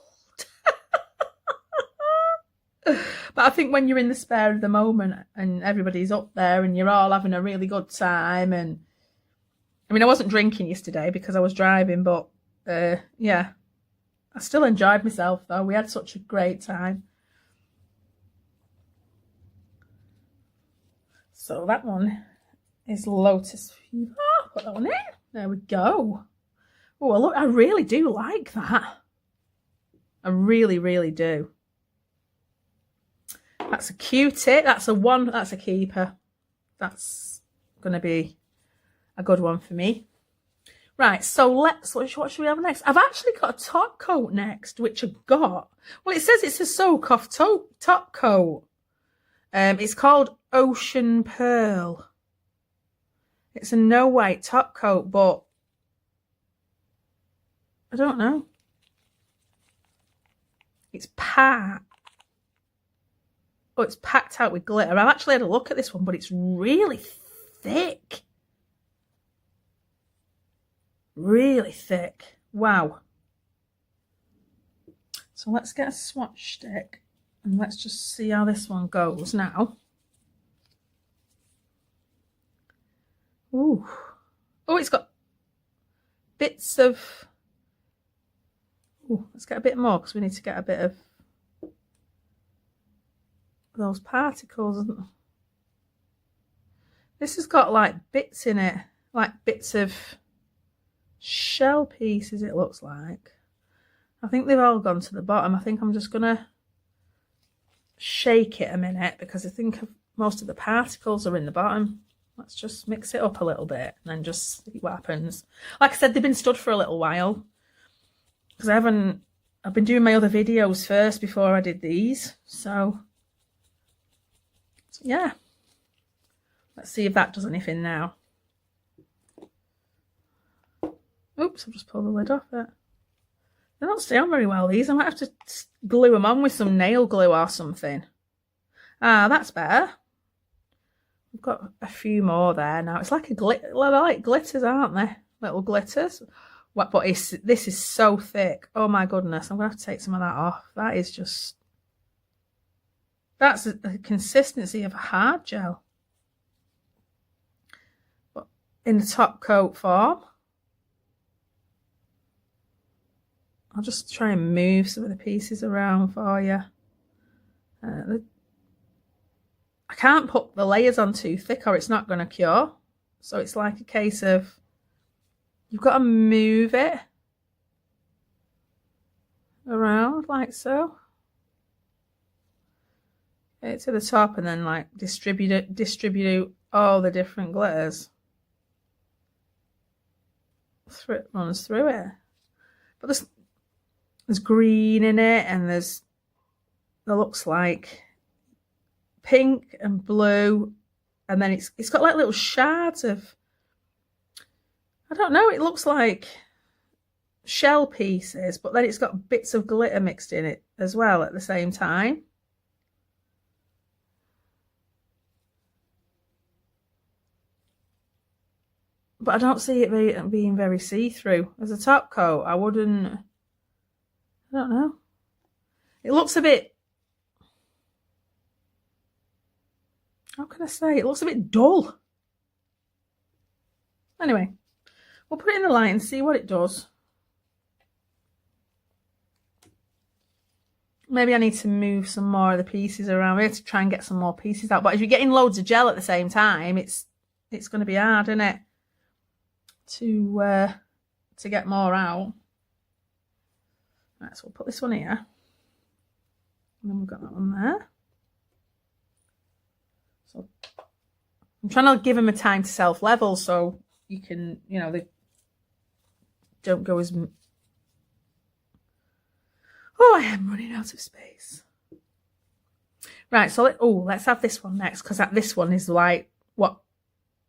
But I think when you're in the spare of the moment and everybody's up there and you're all having a really good time, and I mean, I wasn't drinking yesterday because I was driving, but yeah, I still enjoyed myself though. We had such a great time. So that one is Lotus Fever. Put that one in. There we go. Oh, look, I really do like that. I really, really do. That's a cutie. That's a one. That's a keeper. That's going to be a good one for me. Right, so what should we have next? I've actually got a top coat next, which I've got. Well, it says it's a soak-off top coat. It's called Ocean Pearl. It's a no-white top coat, but I don't know. It's packed. Oh, it's packed out with glitter. I've actually had a look at this one, but it's really thick. Really thick. Wow. So let's get a swatch stick and let's just see how this one goes now. Ooh. Oh, it's got bits of... Ooh, let's get a bit more because we need to get a bit of those particles. This has got like bits in it, like bits of shell pieces, it looks like. I think they've all gone to the bottom. I think I'm just gonna shake it a minute because I think most of the particles are in the bottom. Let's just mix it up a little bit and then just see what happens. Like I said, they've been stood for a little while because I've been doing my other videos first before I did these. So yeah, let's see if that does anything now. Oops, I'll just pull the lid off it. They don't stay on very well, these. I might have to glue them on with some nail glue or something. Ah, that's better. We've got a few more there now. It's like a glitter. Well, they're like glitters, aren't they? Little glitters. What? But this is so thick. Oh my goodness! I'm gonna have to take some of that off. That is just. That's the consistency of a hard gel. But in the top coat form. I'll just try and move some of the pieces around for you. I can't put the layers on too thick or it's not going to cure. So it's like a case of, you've got to move it around like so. Get it to the top and then like distribute all the different glitters. It runs through it. But there's green in it, and there looks like pink and blue, and then it's got like little shards of, I don't know, it looks like shell pieces, but then it's got bits of glitter mixed in it as well at the same time. But I don't see it being very see-through. As a top coat, I wouldn't... I don't know. It looks a bit... How can I say? It looks a bit dull. Anyway, we'll put it in the light and see what it does. Maybe I need to move some more of the pieces around here to try and get some more pieces out. But if you're getting loads of gel at the same time, it's going to be hard, isn't it? To get more out. Right, so we'll put this one here. And then we've got that one there. So I'm trying to give them a time to self-level so you can, you know, they don't go as... Oh, I am running out of space. Right, so let's have this one next, because this one is like what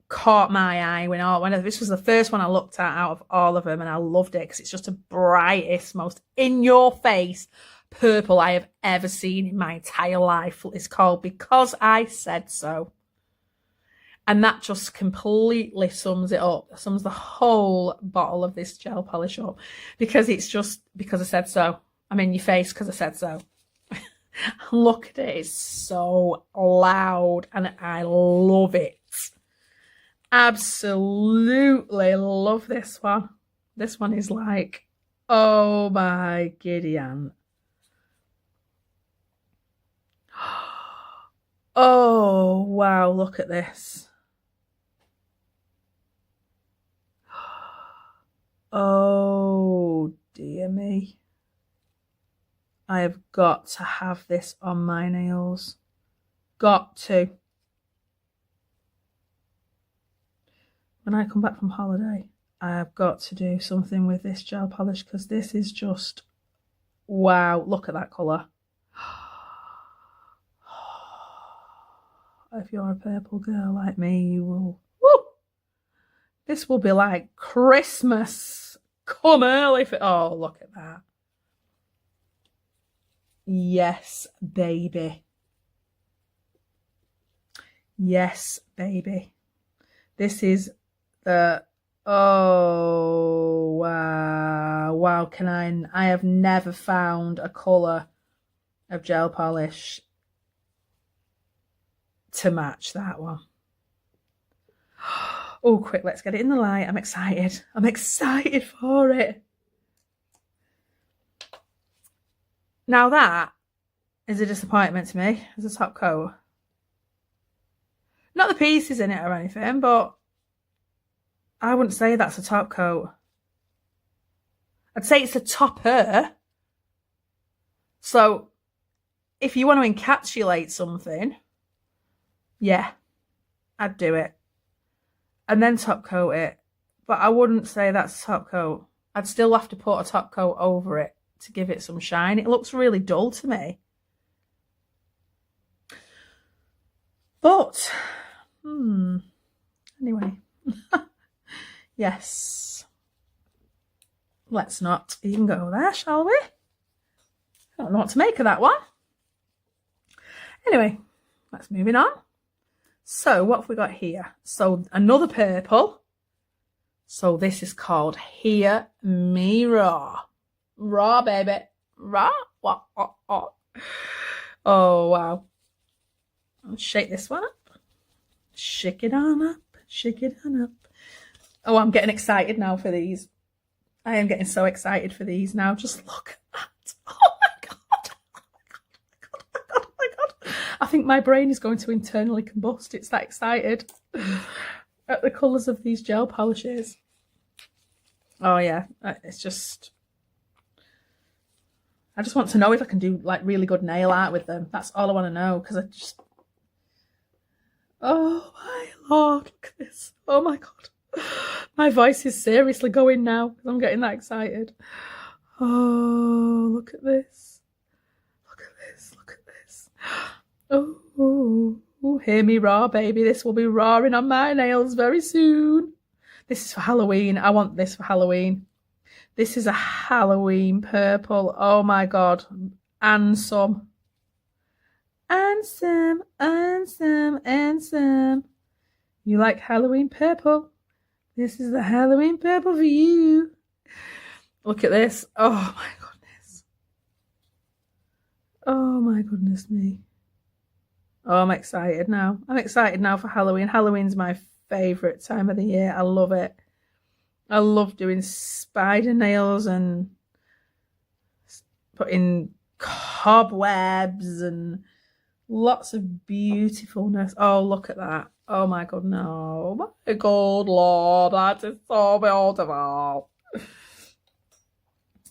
caught my eye when this was the first one I looked at out of all of them, and I loved it because it's just the brightest, most in-your-face purple I have ever seen in my entire life. It's called Because I Said So. And that just completely sums it up, sums the whole bottle of this gel polish up, because it's just because I said so. I'm in your face because I said so. Look at it, it's so loud and I love it. Absolutely love this one. This one is like, oh my Gideon. Oh wow, look at this. Oh dear me. I have got to have this on my nails. Got to. When I come back from holiday, I have got to do something with this gel polish, because this is just, wow, look at that colour. If you're a purple girl like me, you will, woo! This will be like Christmas. Come early for, oh, look at that. Yes, baby. Yes, baby. This is the, oh, wow. Wow, I have never found a colour of gel polish to match that one. Oh, quick, let's get it in the light. I'm excited. I'm excited for it. Now that is a disappointment to me as a top coat. Not the pieces in it or anything, but I wouldn't say that's a top coat. I'd say it's a topper. So if you want to encapsulate something, yeah, I'd do it. And then top coat it. But I wouldn't say that's a top coat. I'd still have to put a top coat over it to give it some shine. It looks really dull to me. But, anyway. Yes. Let's not even go there, shall we? I don't know what to make of that one. Anyway, let's moving on. So, what have we got here? So, another purple. So, this is called Hear Me Raw. Raw, baby. Raw. Oh, wow. I'll shake this one up. Shake it on up. Shake it on up. Oh, I'm getting excited now for these. I am getting so excited for these now. Just look at that. Oh my God. Oh my God. Oh my God. I think my brain is going to internally combust. It's that excited at the colours of these gel polishes. Oh yeah. It's just... I just want to know if I can do like really good nail art with them. That's all I want to know, because I just... Oh my Lord, look at this. Oh my God. My voice is seriously going now because I'm getting that excited. Oh, look at this. Look at this. Look at this. Oh, hear me raw, baby. This will be rawing on my nails very soon. This is for Halloween. I want this for Halloween. This is a Halloween purple. Oh my God. And some. And some, and some, and some. You like Halloween purple? This is the Halloween purple for you. Look at this. Oh my goodness. Oh my goodness me. Oh, I'm excited now. I'm excited now for Halloween. Halloween's my favourite time of the year. I love it. I love doing spider nails and putting cobwebs and lots of beautifulness. Oh, look at that. Oh my God, no. Oh my God, Lord, that is so beautiful.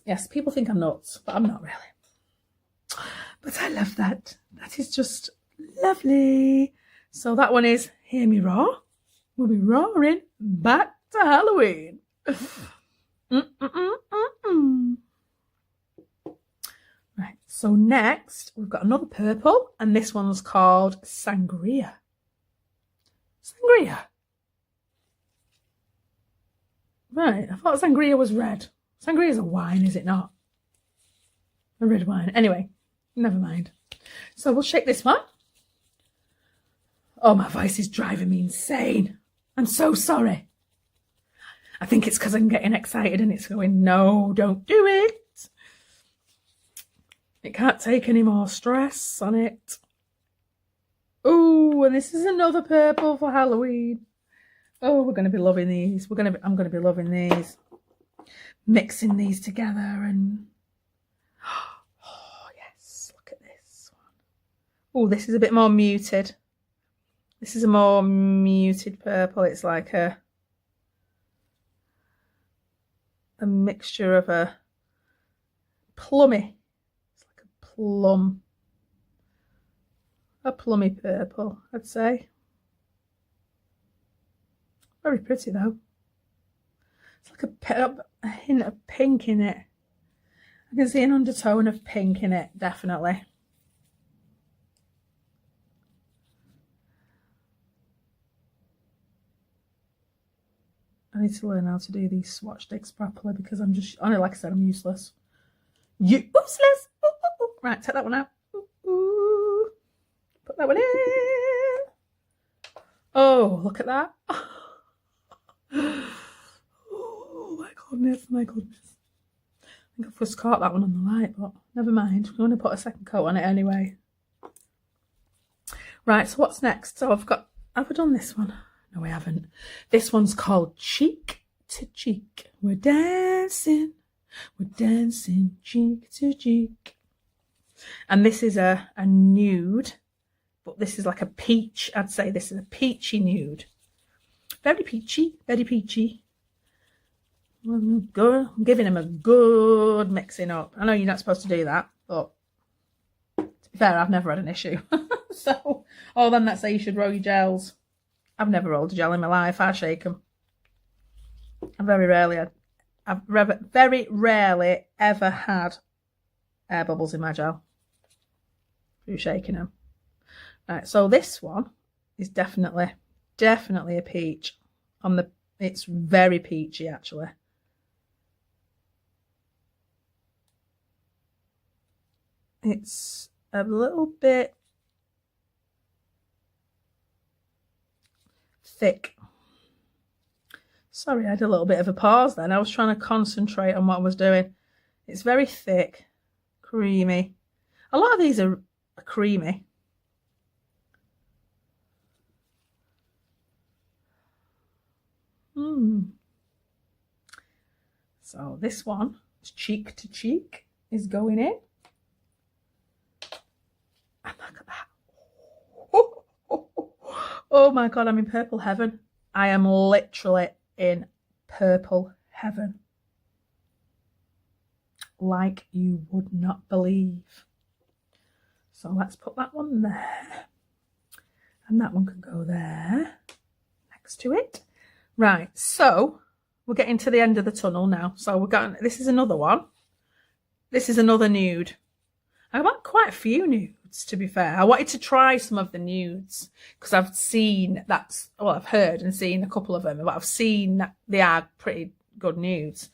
Yes, people think I'm nuts, but I'm not really. But I love that. That is just lovely. So that one is Hear Me Roar. We'll be roaring back to Halloween. Right, so next we've got another purple, and this one's called Sangria. Sangria. Right, I thought sangria was red. Sangria is a wine, is it not? A red wine. Anyway, never mind. So we'll shake this one. Oh, my voice is driving me insane. I'm so sorry. I think it's because I'm getting excited and it's going, no, don't do it. It can't take any more stress on it. Oh, and this is another purple for Halloween. Oh, we're going to be loving these. I'm going to be loving these. Mixing these together and... Oh, yes. Look at this one. Oh, this is a bit more muted. This is a more muted purple. It's like a mixture of a plummy. It's like a plum. A plummy purple, I'd say. Very pretty though. It's like a hint of pink in it. I can see an undertone of pink in it, definitely. I need to learn how to do these swatch sticks properly because I'm just, like I said, I'm useless. Useless! Ooh, ooh, ooh. Right, take that one out. Ooh, ooh. Put that one in. Oh, look at that. Oh, my goodness, my goodness. I think I've just caught that one on the light, but never mind. We're going to put a second coat on it anyway. Right, so what's next? So have I done this one? No, we haven't. This one's called Cheek to Cheek. We're dancing cheek to cheek. And this is a nude, but this is like a peach. I'd say this is a peachy nude. Very peachy, very peachy. Good. I'm giving him a good mixing up. I know you're not supposed to do that, but to be fair, I've never had an issue. So, then that's how you should roll your gels. I've never rolled a gel in my life. I shake them. I've very rarely ever had air bubbles in my gel through shaking them. Right, so this one is definitely a peach. It's very peachy actually. It's a little bit thick. Sorry, I had a little bit of a pause then. I was trying to concentrate on what I was doing. It's very thick, creamy. A lot of these are creamy. So this one is Cheek to Cheek is going in. And look at that. Oh my God, I'm in purple heaven. I am literally in purple heaven. Like you would not believe. So let's put that one there. And that one can go there next to it. Right, so we're getting to the end of the tunnel now. So this is another one. This is another nude. I've got quite a few nudes, to be fair. I wanted to try some of the nudes because I've heard and seen a couple of them, but I've seen that they are pretty good nudes.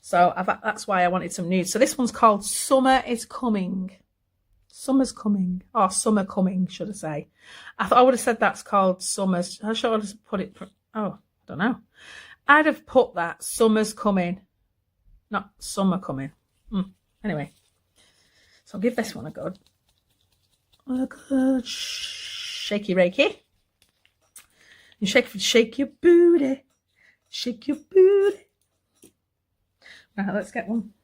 So that's why I wanted some nudes. So this one's called Summer is Coming. Summer's Coming. Or Summer Coming, should I say. I thought I would have said that's called Summer's. I should have put it... Oh, I don't know. I'd have put that Summer's Coming. Not Summer Coming. Anyway. So I'll give this one a good shaky reiki. You shake your booty. Shake your booty. Right, let's get one.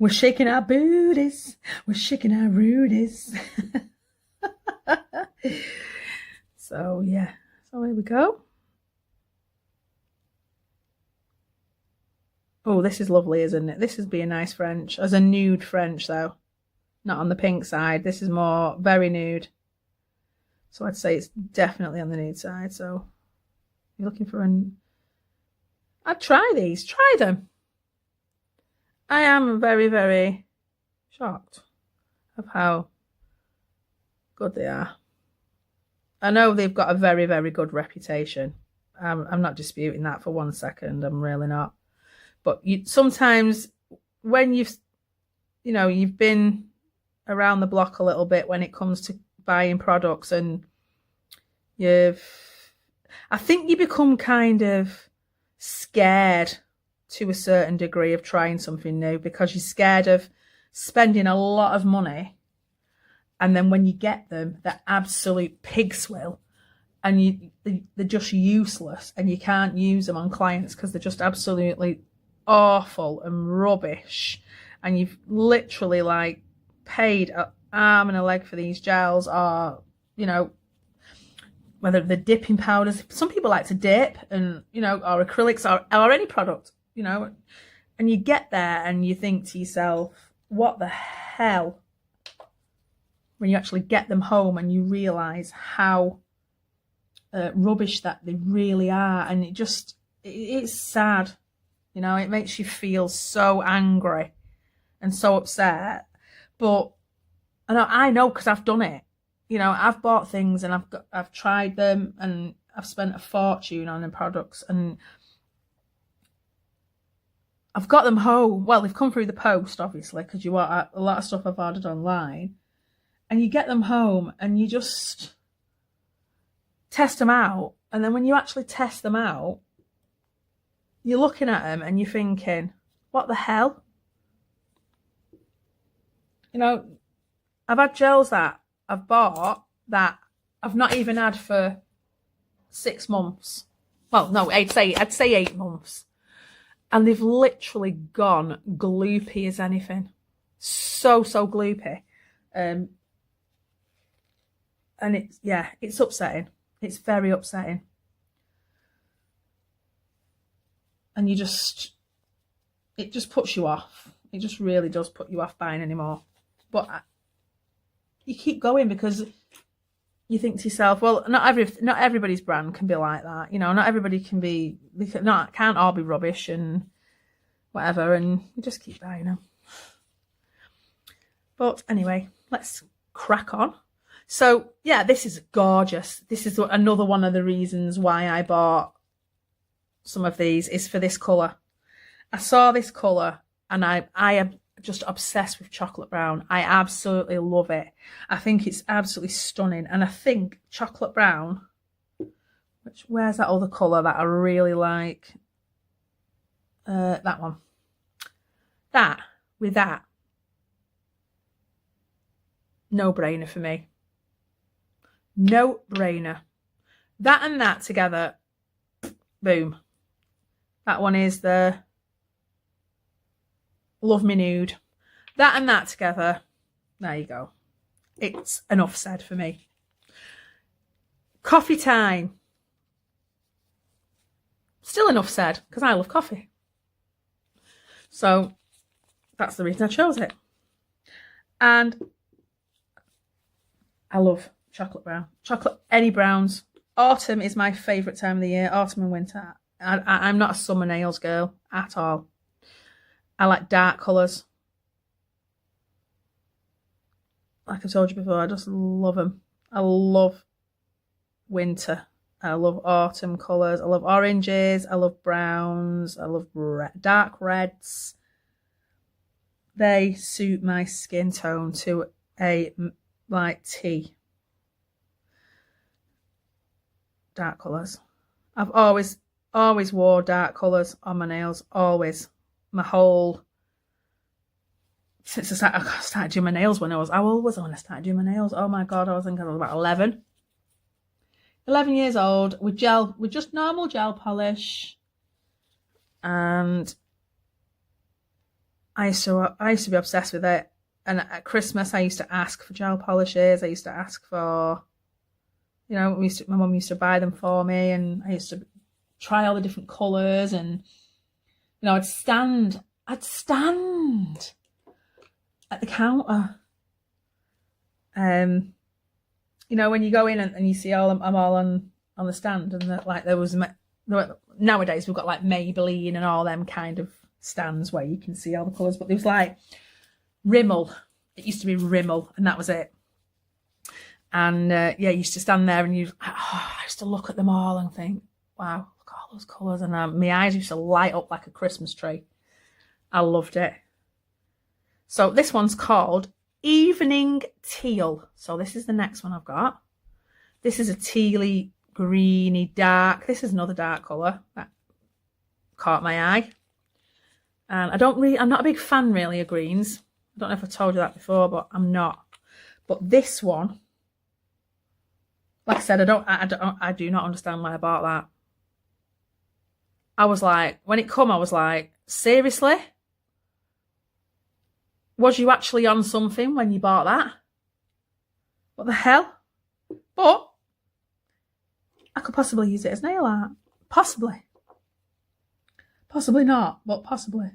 We're shaking our booties. We're shaking our rudies. So, yeah. So, here we go. Oh, this is lovely, isn't it? This would be a nice French. As a nude French, though. Not on the pink side. This is more very nude. So I'd say it's definitely on the nude side. So you're looking for an... I'd try these. Try them. I am very, very shocked of how good they are. I know they've got a very, very good reputation. I'm not disputing that for 1 second. I'm really not. But sometimes when you've been around the block a little bit when it comes to buying products, and I think you become kind of scared to a certain degree of trying something new, because you're scared of spending a lot of money, and then when you get them, they're absolute pig swill, and they're just useless, and you can't use them on clients because they're just absolutely awful and rubbish, and you've literally like paid an arm and a leg for these gels, or whether they're dipping powders. Some people like to dip, and or acrylics, or any product, and you get there and you think to yourself, what the hell, when you actually get them home and you realize how rubbish that they really are. And it's sad, it makes you feel so angry and so upset. But I know, because I've done it. I've bought things and I've tried them, and I've spent a fortune on the products, and I've got them home. Well, they've come through the post, obviously, because you want a lot of stuff I've ordered online, and you get them home and you just test them out. And then when you actually test them out, you're looking at them and you're thinking, what the hell? I've had gels that I've bought that I've not even had for 6 months. Well, no, I'd say 8 months. And they've literally gone gloopy as anything. So gloopy. And it's upsetting. It's very upsetting. And it just puts you off. It just really does put you off buying anymore. But you keep going, because you think to yourself, well, not everybody's brand can be like that. Not everybody can't all be rubbish and whatever, and you just keep buying them. But anyway, let's crack on. So yeah, this is gorgeous. This is another one of the reasons why I bought some of these, is for this colour. I saw this colour and I am just obsessed with chocolate brown. I absolutely love it. I think it's absolutely stunning. And I think chocolate brown, where's that other colour that I really like? That one. With that. No brainer for me. No brainer. That and that together, boom. That one is the Love Me Nude. That and that together, there you go. It's enough said for me. Coffee time. Still enough said, because I love coffee. So that's the reason I chose it. And I love chocolate brown. Any browns. Autumn is my favourite time of the year. Autumn and winter. I'm not a summer nails girl at all. I like dark colours. Like I told you before, I just love them. I love winter. I love autumn colours. I love oranges. I love browns. I love dark reds. They suit my skin tone to a T. Dark colours. I've always wore dark colours on my nails. Always. Since I started doing my nails when how old was I when I started doing my nails? Oh my God, I was about 11. 11 years old with just normal gel polish. And I used to be obsessed with it. And at Christmas, I used to ask for gel polishes. I used to ask for, my mum used to buy them for me, and I used to try all the different colours, and You know, I'd stand at the counter. You know, when you go in and you see I'm all on the stand, and that, like, nowadays we've got like Maybelline and all them kind of stands where you can see all the colours, but there was like Rimmel. It used to be Rimmel, and that was it. And yeah, you used to stand there and I used to look at them all and think, wow, look at all those colours. And my eyes used to light up like a Christmas tree. I loved it. So this one's called Evening Teal. So this is the next one I've got. This is a tealy, greeny, dark. This is another dark colour that caught my eye. And I'm not a big fan really of greens. I don't know if I told you that before, but I'm not. But this one, like I said, I do not understand why I bought that. I was like, when it come, I was like, seriously? Was you actually on something when you bought that? What the hell? But I could possibly use it as nail art. Possibly. Possibly not, but possibly.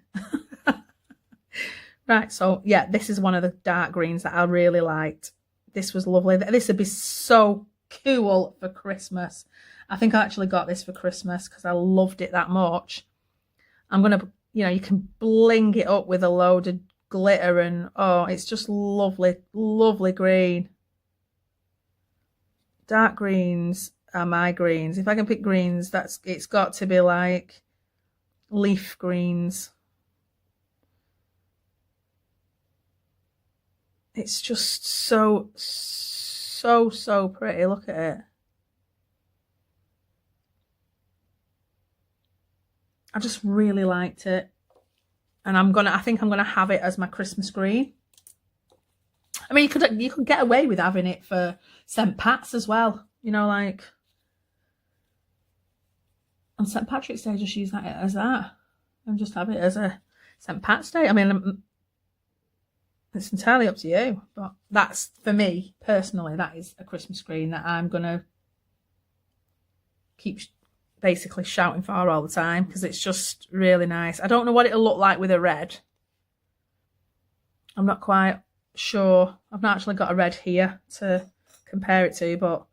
Right, so yeah, this is one of the dark greens that I really liked. This was lovely. This would be so cool for Christmas. I think I actually got this for Christmas because I loved it that much. I'm going to, you know, you can bling it up with a load of glitter and, oh, it's just lovely, lovely green. Dark greens are my greens. If I can pick greens, it's got to be like leaf greens. It's just so pretty. Look at it. I just really liked it. And I think I'm gonna have it as my Christmas green. I mean, you could get away with having it for St. Pat's as well. You know, like on St. Patrick's Day, just use that as that. And just have it as a St. Pat's Day. I mean, it's entirely up to you, but that's, for me personally, that is a Christmas green that I'm gonna keep basically shouting for all the time because it's just really nice. I don't know what it'll look like with a red. I'm not quite sure. I've not actually got a red here to compare it to, but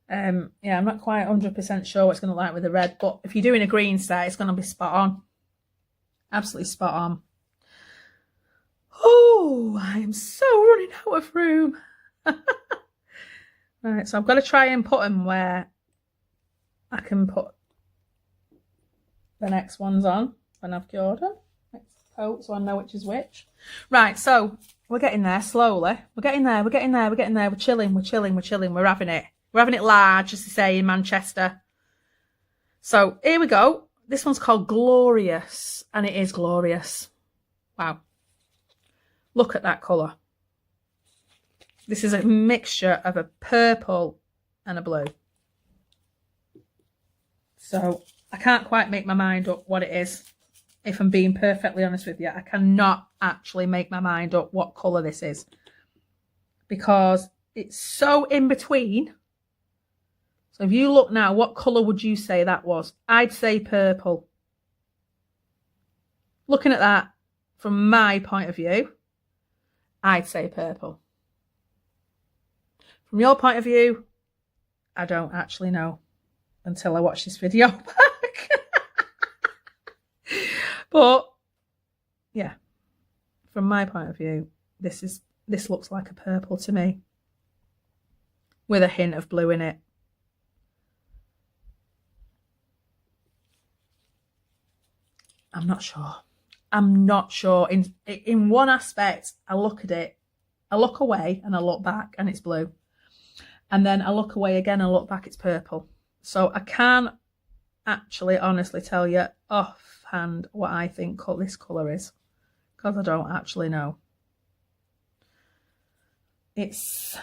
yeah, I'm not quite 100% sure what it's going to look like with a red. But if you're doing a green set, it's going to be spot on. Absolutely spot on. Oh, I am so running out of room. Right, so I've got to try and put them where I can put the next ones on when I've cured them. Next coat, so I know which is which. Right, so we're getting there slowly. We're getting there. We're chilling. We're having it. We're having it large, as they say in Manchester. So here we go. This one's called Glorious, and it is glorious. Wow. Look at that colour. This is a mixture of a purple and a blue. So I can't quite make my mind up what it is. If I'm being perfectly honest with you, I cannot actually make my mind up what colour this is. Because it's so in between. So if you look now, what colour would you say that was? I'd say purple. Looking at that from my point of view, I'd say purple. From your point of view, I don't actually know until I watch this video back. But yeah, from my point of view, this looks like a purple to me with a hint of blue in it. I'm not sure. I'm not sure. In one aspect, I look at it, I look away and I look back and it's blue. And then I look away again and look back, it's purple. So I can't actually honestly tell you offhand what I think this colour is. Because I don't actually know. It's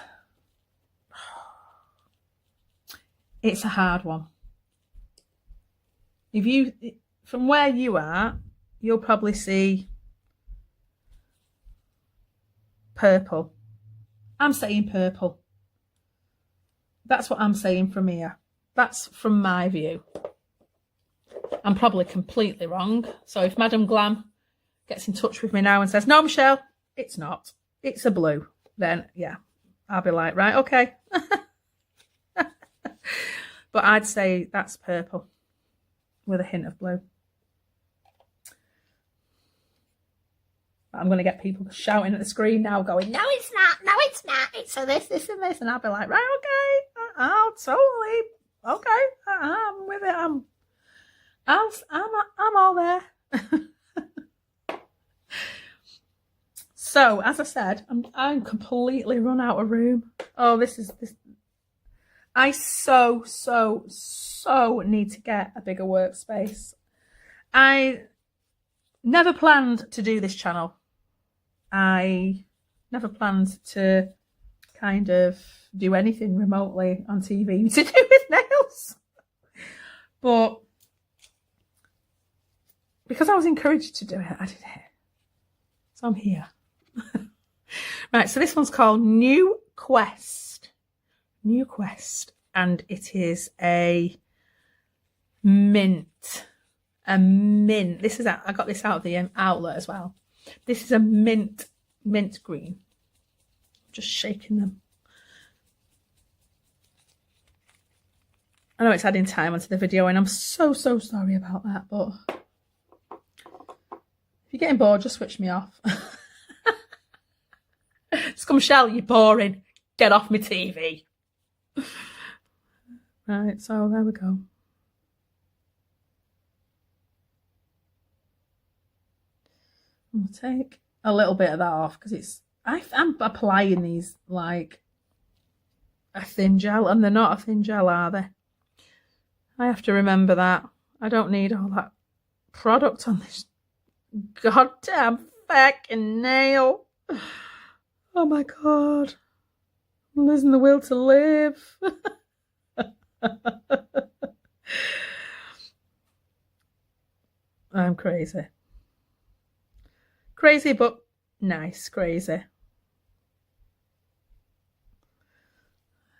a hard one. From where you are, you'll probably see purple. I'm saying purple. That's what I'm saying from here. That's from my view. I'm probably completely wrong. So if Madam Glam gets in touch with me now and says, no, Michelle, it's not, it's a blue, then yeah, I'll be like, right, okay. But I'd say that's purple with a hint of blue. I'm going to get people shouting at the screen now going, no, it's not, no, it's not, it's a this, this and this. And I'll be like, right, okay, I'll totally, okay, I'm with it, I'm all there. So, as I said, I'm completely run out of room. Oh, this. I so need to get a bigger workspace. I never planned to do this channel. I never planned to kind of do anything remotely on TV to do with nails. But because I was encouraged to do it, I did it. So I'm here. Right, so this one's called New Quest. New Quest. And it is a mint. A mint. This is, I got this out of the outlet as well. This is a mint green. Just shaking them. I know it's adding time onto the video and I'm so sorry about that, but if you're getting bored, just switch me off. Just come, Michelle, you're boring. Get off my TV. Right, so there we go. I'll take a little bit of that off because it's, I'm applying these like a thin gel, and they're not a thin gel, are they? I have to remember that. I don't need all that product on this goddamn fucking nail. Oh my God. I'm losing the will to live. I'm crazy. Crazy, but nice crazy.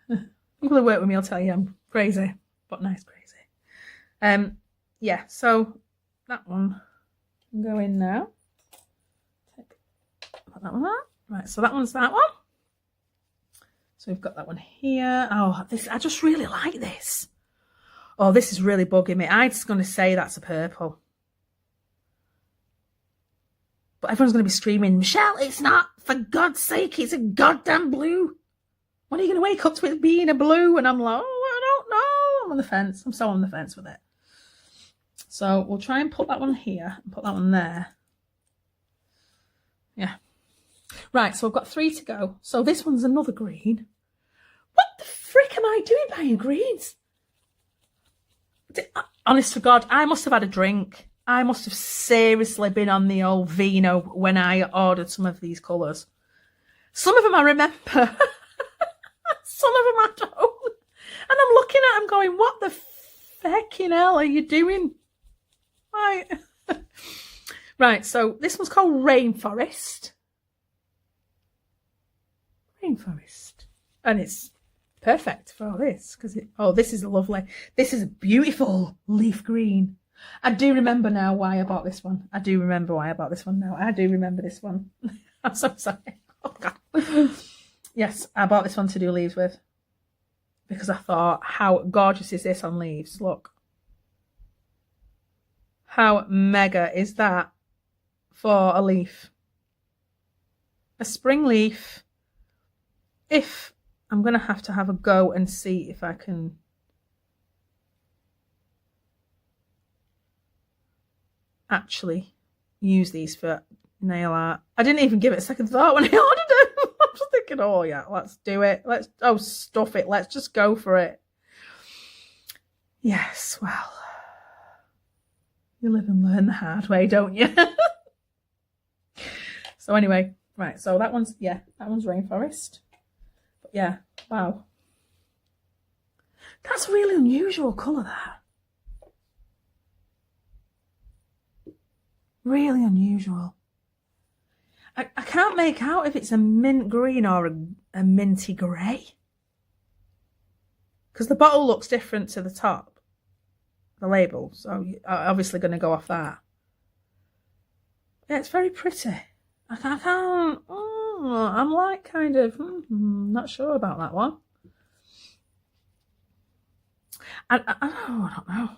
People who work with me will tell you I'm crazy, but nice crazy. Yeah, so that one can go in now. Put that one out. Right, so that one's that one. So we've got that one here. Oh, this, I just really like this. Oh, this is really bugging me. I'm just going to say that's a purple. But everyone's going to be screaming, Michelle, it's not. For God's sake, it's a goddamn blue. When are you going to wake up to it being a blue? And I'm like, oh, I don't know. I'm on the fence. I'm so on the fence with it. So we'll try and put that one here and put that one there. Yeah. Right, so I've got 3 to go. So this one's another green. What the frick am I doing buying greens? Honest to God, I must have had a drink. I must have seriously been on the old vino when I ordered some of these colours. Some of them I remember. Some of them I don't. And I'm looking at them going, what the fecking hell are you doing? Right. Right, so this one's called Rainforest. Rainforest. And it's perfect for all this. Because this is lovely. This is a beautiful leaf green. I do remember now why I bought this one. I do remember why I bought this one now. I do remember this one. I'm so sorry. Oh, God. Yes, I bought this one to do leaves with. Because I thought, how gorgeous is this on leaves? Look. How mega is that for a leaf? A spring leaf. If I'm going to have a go and see if I can actually use these for nail art. I didn't even give it a second thought when I ordered them. I was thinking, oh yeah, let's do it. Stuff it. Let's just go for it. Yes, well, you live and learn the hard way, don't you? So anyway, right, so that one's Rainforest. But yeah, wow. That's a really unusual colour, that. Really unusual. I can't make out if it's a mint green or a minty grey. Because the bottle looks different to the top. the label. So you're obviously going to go off that. Yeah, it's very pretty. I can't. I'm like kind of not sure about that one. I don't know.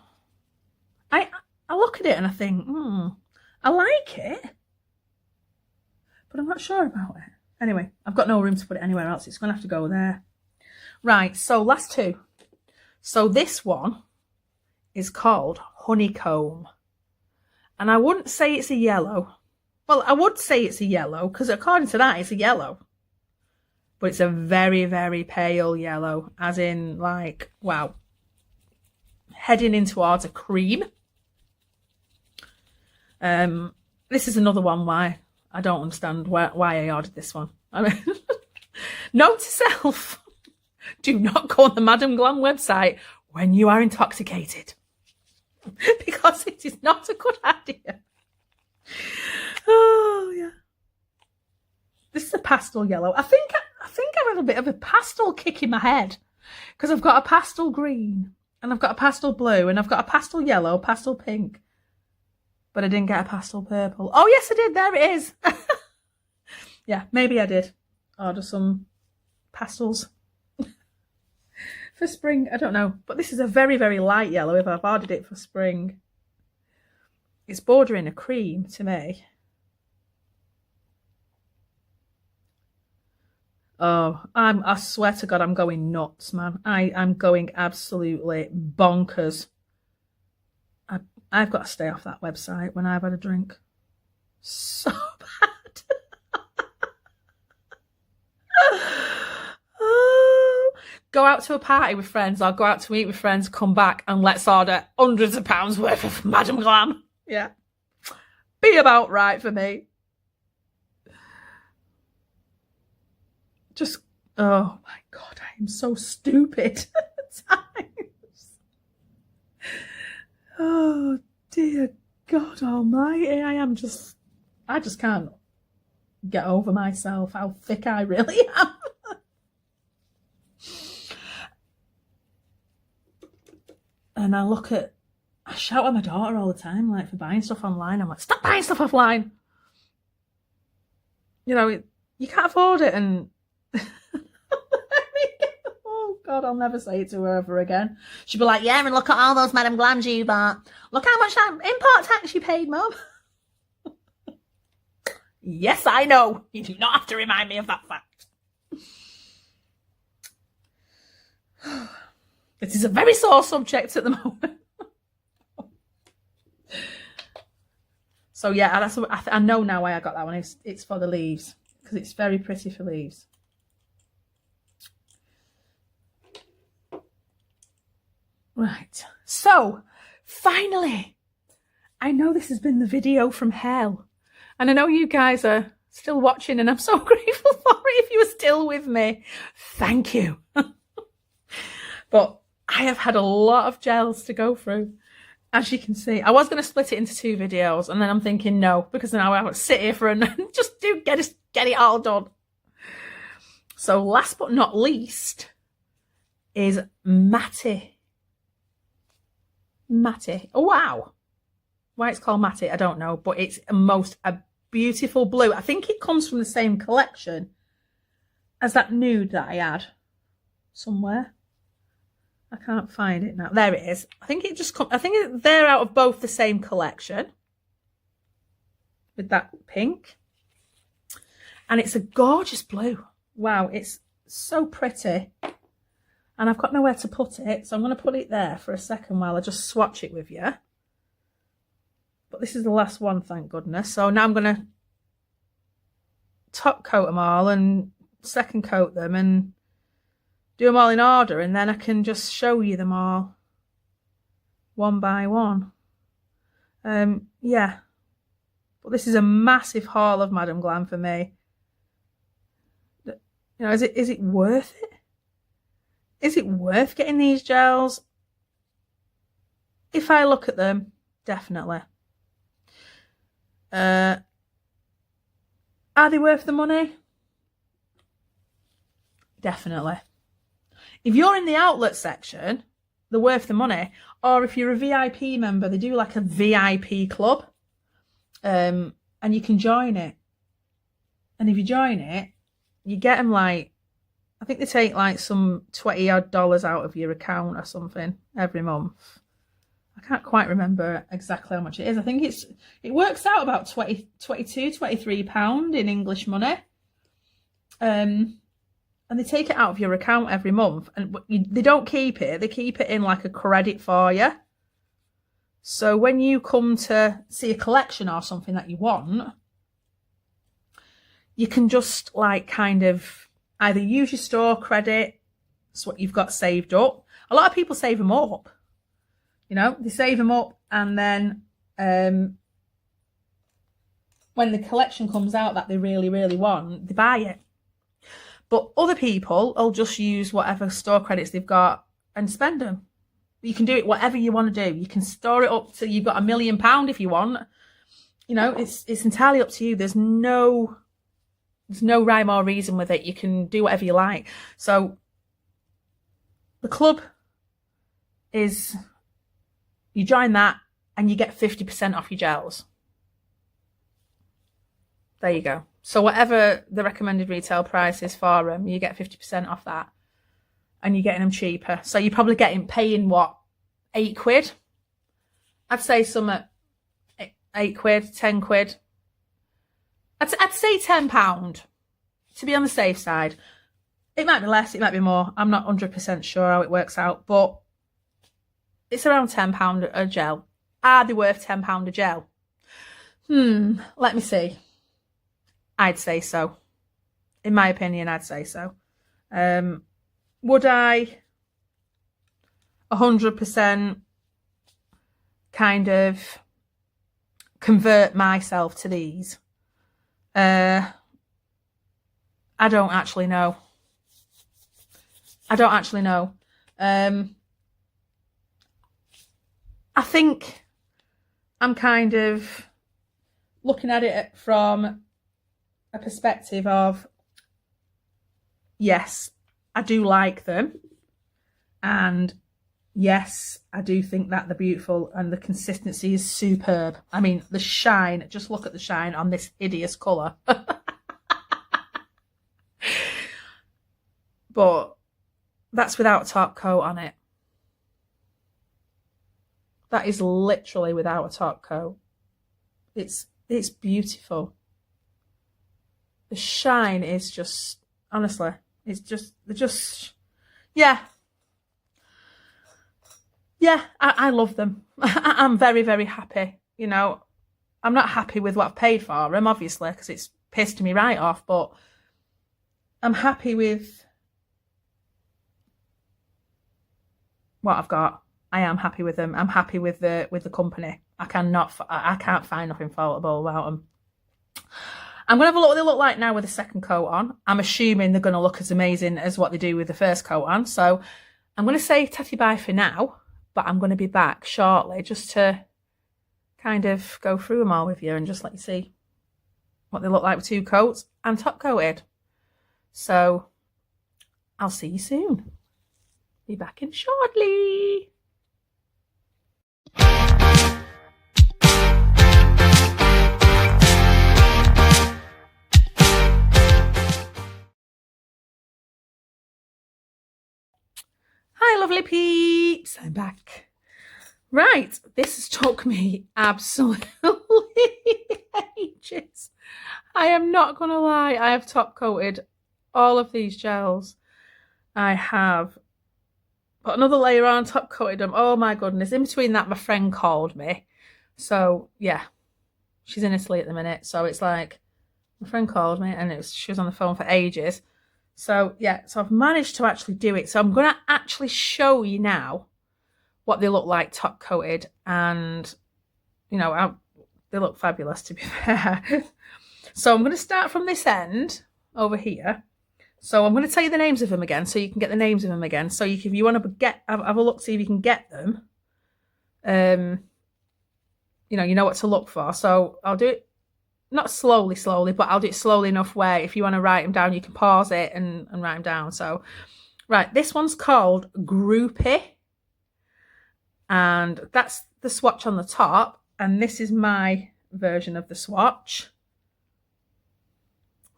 I look at it and I think, I like it, but I'm not sure about it. Anyway, I've got no room to put it anywhere else. It's going to have to go there. Right, so last two. So this one is called Honeycomb. And I wouldn't say it's a yellow. Well, I would say it's a yellow, because according to that, it's a yellow. But it's a very, very pale yellow, as in, like, wow. Heading in towards a cream. This is another one why I don't understand why I ordered this one. I mean, note to self. Do not go on the Madam Glam website when you are intoxicated. Because it is not a good idea. Oh, yeah. This is a pastel yellow. I think I've had a bit of a pastel kick in my head. Because I've got a pastel green. And I've got a pastel blue. And I've got a pastel yellow, pastel pink. But I didn't get a pastel purple. Oh, yes, I did. There it is. Yeah, maybe I did order some pastels. For spring, I don't know. But this is a very, very light yellow if I've ordered it for spring. It's bordering a cream to me. Oh, I swear to God, I'm going nuts, man. I'm going absolutely bonkers. I've got to stay off that website when I've had a drink. So bad. Go out to a party with friends or go out to eat with friends, come back and let's order hundreds of pounds worth of Madam Glam. Yeah. Be about right for me. Just, oh my God, I am so stupid at times. Oh dear God almighty, I just can't get over myself, how thick I really am. And I shout at my daughter all the time, like, for buying stuff online. I'm like, stop buying stuff offline. You know, you can't afford it. And oh God, I'll never say it to her ever again. She'll be like, yeah, and look at all those Madam Glams you bought. Look how much that import tax you paid, Mum. Yes, I know. You do not have to remind me of that fact. It is a very sore subject at the moment. So yeah, that's what I know now why I got that one. It's for the leaves, because it's very pretty for leaves. Right, so finally, I know this has been the video from hell, and I know you guys are still watching, and I'm so grateful for it. If you are still with me, thank you. But I have had a lot of gels to go through. As you can see, I was going to split it into 2 videos, and then I'm thinking no, because now I would sit here for just get it all done. So last but not least is Matty. Oh wow, why it's called Matty I don't know, but it's a beautiful blue. I think it comes from the same collection as that nude that I had somewhere. I can't find it now. There it is. I think they're out of both the same collection with that pink. And it's a gorgeous blue. Wow, it's so pretty. And I've got nowhere to put it, so I'm going to put it there for a second while I just swatch it with you. But this is the last one, thank goodness. So now I'm going to top coat them all and second coat them and do them all in order, and then I can just show you them all one by one. Yeah. But this is a massive haul of Madam Glam for me. You know, is it worth it? Is it worth getting these gels? If I look at them, definitely. Are they worth the money? Definitely. If you're in the outlet section, they're worth the money. Or if you're a VIP member, they do like a VIP club. And you can join it. And if you join it, you get them like, I think they take like some $20 odd out of your account or something every month. I can't quite remember exactly how much it is. I think it works out about 22, 23 pound in English money. And they take it out of your account every month, and they don't keep it. They keep it in like a credit for you. So when you come to see a collection or something that you want, you can just like kind of either use your store credit, that's what you've got saved up. A lot of people save them up. You know, they save them up, and then when the collection comes out that they really, really want, they buy it. But other people will just use whatever store credits they've got and spend them. You can do it whatever you want to do. You can store it up till you've got £1 million if you want. You know, it's entirely up to you. There's no rhyme or reason with it. You can do whatever you like. So the club is, you join that and you get 50% off your gels. There you go. So whatever the recommended retail price is for them, you get 50% off that. And you're getting them cheaper. So you're probably paying what, £8? I'd say some at £8, £10. I'd say £10 to be on the safe side. It might be less, it might be more. I'm not 100% sure how it works out, but it's around £10 a gel. Are they worth £10 a gel? Let me see. I'd say so. In my opinion, I'd say so. Would I 100% kind of convert myself to these? I don't actually know. I think I'm kind of looking at it from a perspective of, yes, I do like them, and yes, I do think that they're beautiful, and the consistency is superb. I mean, the shine, just look at the shine on this hideous colour. But that's without a top coat on it. That is literally without a top coat. It's beautiful. The shine is just, honestly, it's just, yeah. Yeah, I love them. I'm very, very happy. You know, I'm not happy with what I've paid for them, obviously, because it's pissed me right off, but I'm happy with what I've got. I am happy with them. I'm happy with the company. I can't find nothing faultable about them. I'm going to have a look what they look like now with the second coat on. I'm assuming they're going to look as amazing as what they do with the first coat on. So I'm going to say tatty bye for now, but I'm going to be back shortly just to kind of go through them all with you and just let you see what they look like with two coats and top coated. So I'll see you soon. Be back in shortly. Hi, lovely peeps. I'm back. Right, this has took me absolutely ages. I am not going to lie. I have top coated all of these gels. I have put another layer on, top coated them. Oh my goodness. In between that, my friend called me. So yeah, she's in Italy at the minute. So it's like, my friend called me and she was on the phone for ages. So yeah, so I've managed to actually do it. So I'm going to actually show you now what they look like top coated, and you know, they look fabulous, to be fair. So I'm going to start from this end over here. So I'm going to tell you the names of them again, so you can get the names of them again. So if you want to have a look, see if you can get them. You know what to look for. So I'll do it not slowly, but I'll do it slowly enough where if you want to write them down, you can pause it and write them down. So, right, this one's called Groupie. And that's the swatch on the top. And this is my version of the swatch.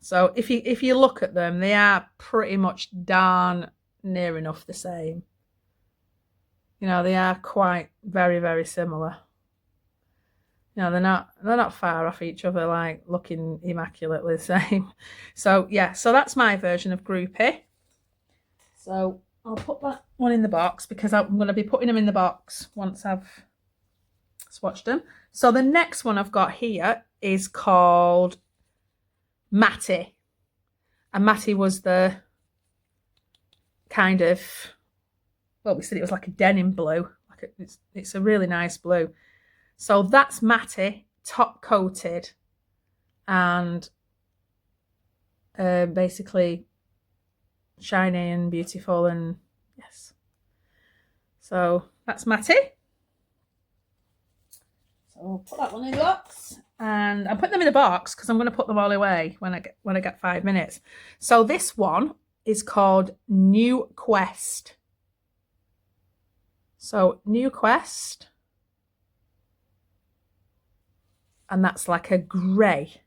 So if you look at them, they are pretty much darn near enough the same. You know, they are quite very, very similar. You know, they're not far off each other, like looking immaculately the same. So yeah, so that's my version of groupie. So I'll put that one in the box because I'm going to be putting them in the box once I've swatched them. So the next one I've got here is called Matty. And Matty was the kind of, well, we said it was like a denim blue. It's a really nice blue. So that's Matty, top coated, and basically shiny and beautiful, and yes. So that's Matty. So I'll put that one in the box, and I'm putting them in the box because I'm going to put them all away when I get 5 minutes. So this one is called New Quest. So New Quest. And that's like a grey.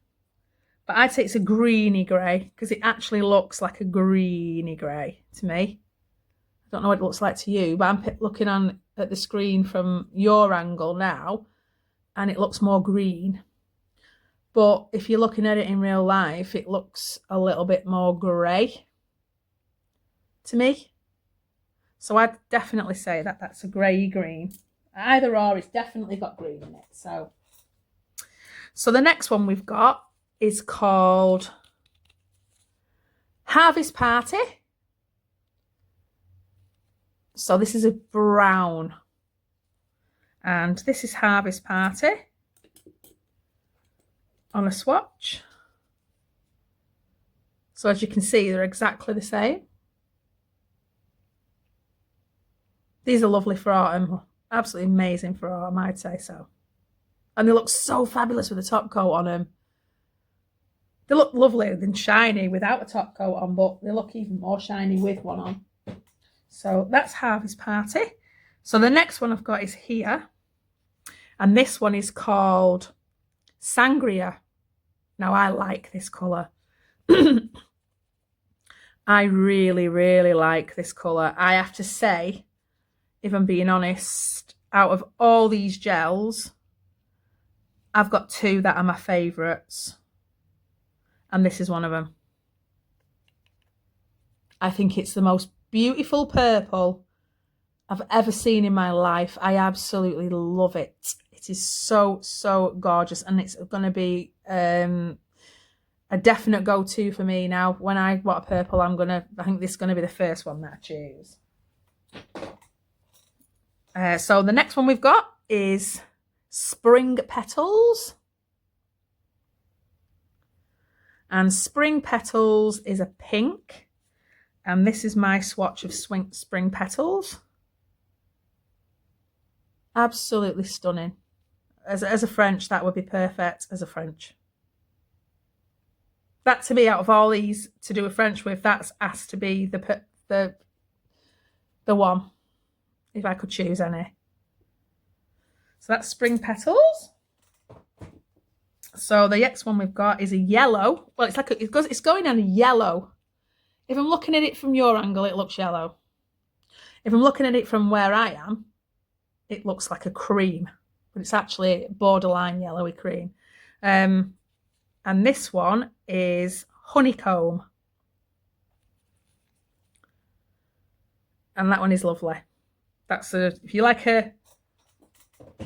But I'd say it's a greeny grey because it actually looks like a greeny grey to me. I don't know what it looks like to you, but I'm looking at the screen from your angle now, and it looks more green. But if you're looking at it in real life, it looks a little bit more grey to me. So I'd definitely say that that's a grey green. Either or, it's definitely got green in it. So the next one we've got is called Harvest Party. So this is a brown. And this is Harvest Party on a swatch. So as you can see, they're exactly the same. These are lovely for autumn. Absolutely amazing for autumn, I'd say so. And they look so fabulous with a top coat on them. They look lovely and shiny without a top coat on, but they look even more shiny with one on. So that's Harvest Party. So the next one I've got is here. And this one is called Sangria. Now, I like this colour. I really, really like this colour. I have to say, if I'm being honest, out of all these gels, I've got two that are my favourites, and this is one of them. I think it's the most beautiful purple I've ever seen in my life. I absolutely love it. It is so, so gorgeous, and it's going to be a definite go-to for me now. When I want a purple, I think this is going to be the first one that I choose. So the next one we've got is Spring Petals. And Spring Petals is a pink. And this is my swatch of Spring Petals. Absolutely stunning. As a French, that would be perfect as a French. That, to me, out of all these to do a French with, that's has to be the one, if I could choose any. So that's Spring Petals. So the next one we've got is a yellow. Well, it's going on a yellow. If I'm looking at it from your angle, it looks yellow. If I'm looking at it from where I am, it looks like a cream, but it's actually borderline yellowy cream. And this one is Honeycomb. And that one is lovely. If you like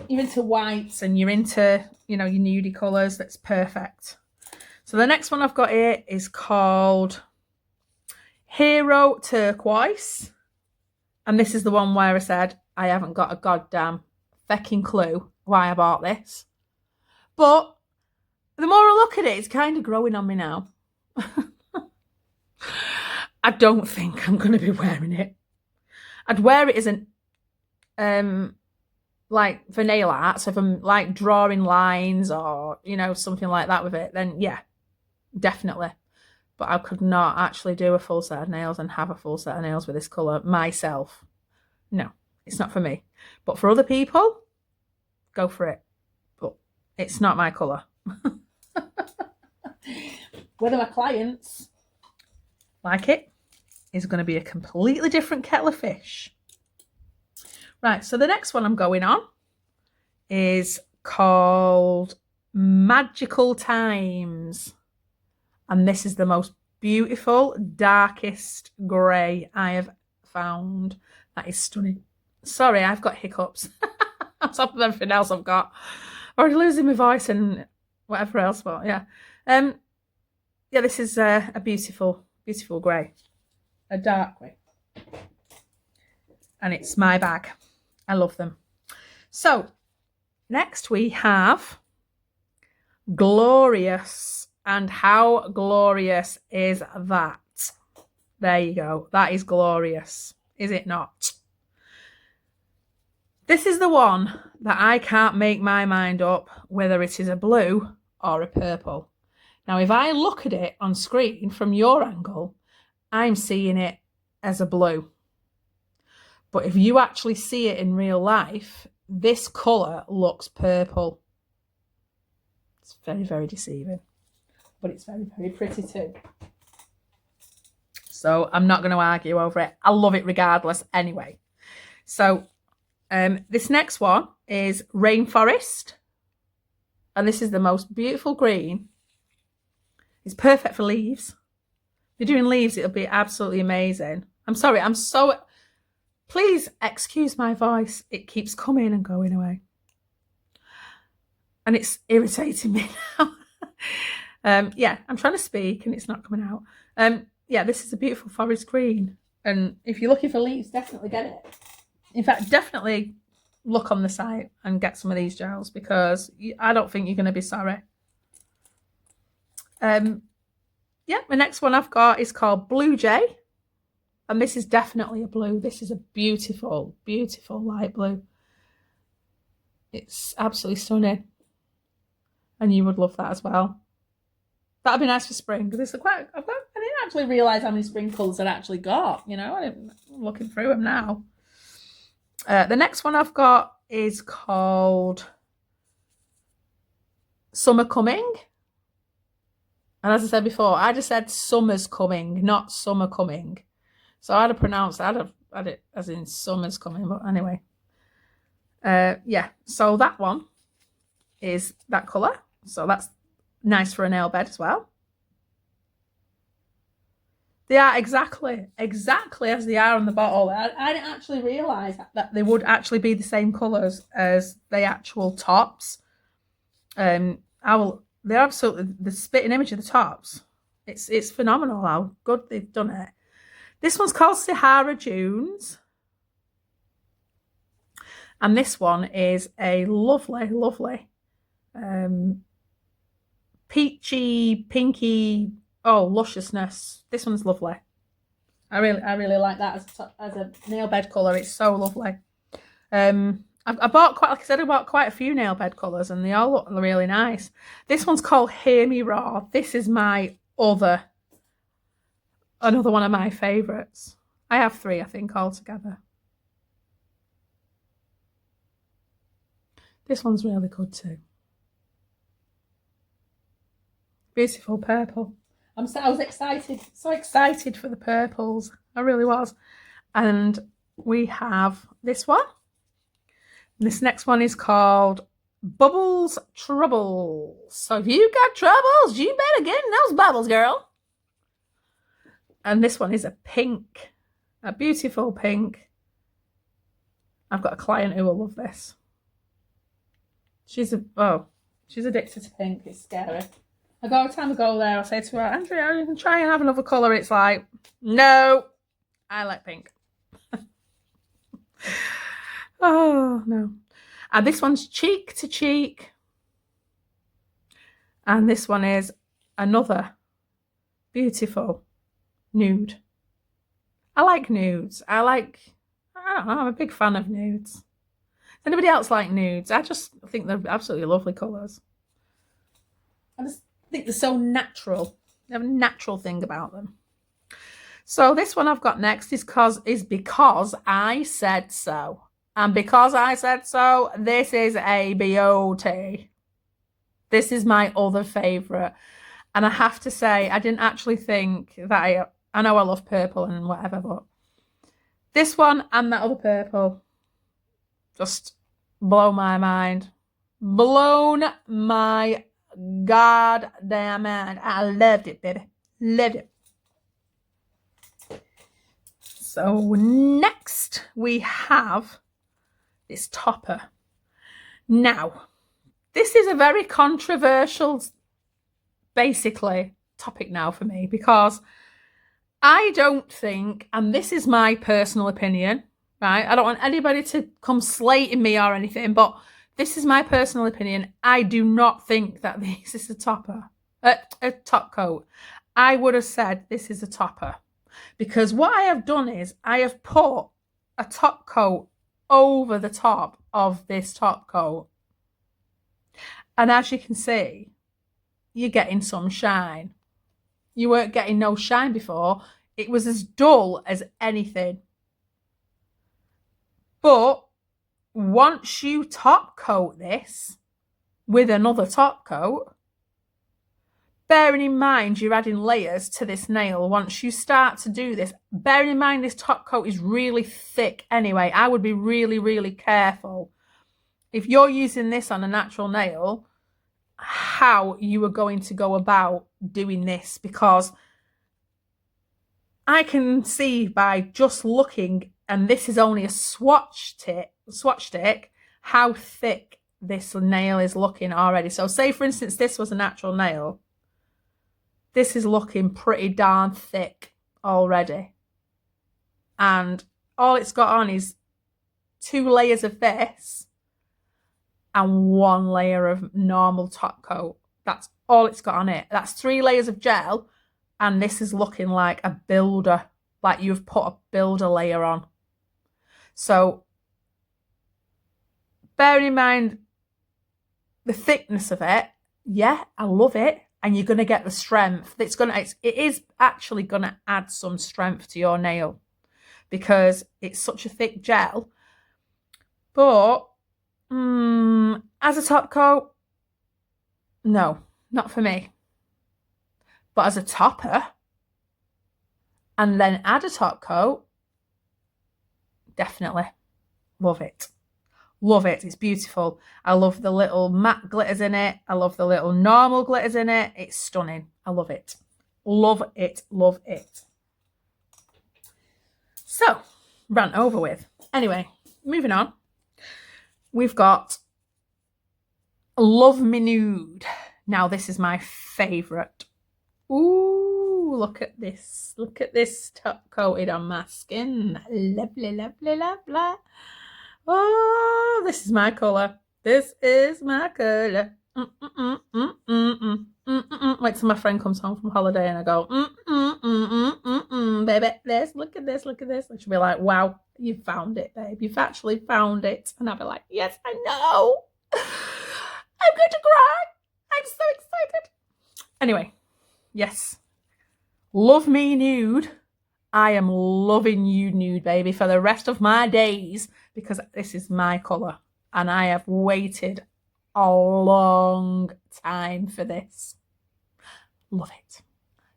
you're into whites and you're into, your nudie colours, that's perfect. So the next one I've got here is called Hero Turquoise. And this is the one where I said I haven't got a goddamn fecking clue why I bought this. But the more I look at it, it's kind of growing on me now. I don't think I'm going to be wearing it. I'd wear it as like for nail art. So if I'm like drawing lines or, something like that with it, then yeah, definitely. But I could not actually do a full set of nails and have a full set of nails with this colour myself. No, it's not for me. But for other people, go for it. But it's not my colour. Whether my clients like it is going to be a completely different kettle of fish. Right, so the next one I'm going on is called Magical Times. And this is the most beautiful, darkest grey I have found. That is stunning. Sorry, I've got hiccups. On top of everything else I've got. Already losing my voice and whatever else, but yeah. Yeah, this is a beautiful, beautiful grey. A dark grey. And it's my bag. I love them. So, next we have Glorious. And how glorious is that? There you go. That is glorious. Is it not? This is the one that I can't make my mind up whether it is a blue or a purple. Now, if I look at it on screen from your angle, I'm seeing it as a blue. But if you actually see it in real life, this colour looks purple. It's very, very deceiving. But it's very, very pretty too. So I'm not going to argue over it. I love it regardless anyway. So this next one is Rainforest. And this is the most beautiful green. It's perfect for leaves. If you're doing leaves, it'll be absolutely amazing. I'm sorry, I'm so... Please excuse my voice. It keeps coming and going away. And it's irritating me now. Yeah, I'm trying to speak and it's not coming out. Yeah, this is a beautiful forest green. And if you're looking for leaves, definitely get it. In fact, definitely look on the site and get some of these gels because I don't think you're going to be sorry. Yeah, the next one I've got is called Blue Jay. And this is definitely a blue. This is a beautiful, beautiful light blue. It's absolutely stunning. And you would love that as well. That'd be nice for spring because I didn't actually realise how many spring colours I'd actually got. You know, I'm looking through them now. The next one I've got is called Summer Coming. And as I said before, I just said summer's coming, not summer coming. So I'd have pronounced, I'd have had it as in summer's coming. But anyway, yeah. So that one is that colour. So that's nice for a nail bed as well. They are exactly as they are on the bottle. I didn't actually realise that they would actually be the same colours as the actual tops. They're absolutely the spitting image of the tops. It's phenomenal how good they've done it. This one's called Sahara Dunes. And this one is a lovely, lovely peachy, pinky, lusciousness. This one's lovely. I really like that as a nail bed colour. It's so lovely. I bought quite a few nail bed colours and they all look really nice. This one's called Hear Me Roar. This is my another one of my favourites. I have 3, I think, altogether. This one's really good too. Beautiful purple. I was excited, so excited for the purples. I really was. And we have this one. This next one is called Bubbles Troubles. So if you got troubles, you better get in those bubbles, girl. And this one is a pink, a beautiful pink. I've got a client who will love this. She's addicted to pink. It's scary. Every time I go there, I say to her, Andrea, you can try and have another colour. It's like, no, I like pink. Oh, no. And this one's Cheek to Cheek. And this one is another beautiful nude. I like nudes. I don't know, I'm a big fan of nudes. Does anybody else like nudes? I just think they're absolutely lovely colours. I just think they're so natural. They have a natural thing about them. So this one I've got next is because I said so. And because I said so, this is a beauty. This is my other favourite. And I have to say, I didn't actually think that I know I love purple and whatever, but this one and that other purple just blow my mind. Blown my goddamn mind. I loved it, baby. Loved it. So next we have this topper. Now, this is a very controversial, basically, topic now for me, because I don't think, and this is my personal opinion, right? I don't want anybody to come slating me or anything, but this is my personal opinion. I do not think that this is a topper, a top coat. I would have said this is a topper, because what I have done is I have put a top coat over the top of this top coat. And as you can see, you're getting some shine. You weren't getting no shine before. It was as dull as anything. But once you top coat this with another top coat, bearing in mind you're adding layers to this nail, once you start to do this, bearing in mind this top coat is really thick anyway, I would be really, really careful if you're using this on a natural nail, how you are going to go about doing this, because I can see by just looking, and this is only a swatch stick, how thick this nail is looking already. So say for instance this was a natural nail, this is looking pretty darn thick already, and all it's got on is 2 layers of this and 1 layer of normal top coat. That's all it's got on it. That's 3 layers of gel, and this is looking like a builder, like you've put a builder layer on. So bearing in mind the thickness of it, yeah, I love it, and you're going to get the strength. It is actually going to add some strength to your nail because it's such a thick gel. But as a top coat, no, not for me. But as a topper, and then add a top coat, definitely. Love it. Love it. It's beautiful. I love the little matte glitters in it. I love the little normal glitters in it. It's stunning. I love it. Love it. Love it. So, rant over with. Anyway, moving on. We've got Love Me Nude. Now, this is my favourite. Ooh, look at this. Look at this top coated on my skin. Lovely, lovely, lovely. Oh, this is my colour. This is my colour. Wait till my friend comes home from holiday and I go, baby, look at this, look at this. And she'll be like, wow, you found it, babe. You've actually found it. And I'll be like, yes, I know. I'm going to cry. I'm so excited. Anyway, yes. Love Me Nude. I am loving you nude, baby, for the rest of my days, because this is my colour. And I have waited a long time for this. Love it.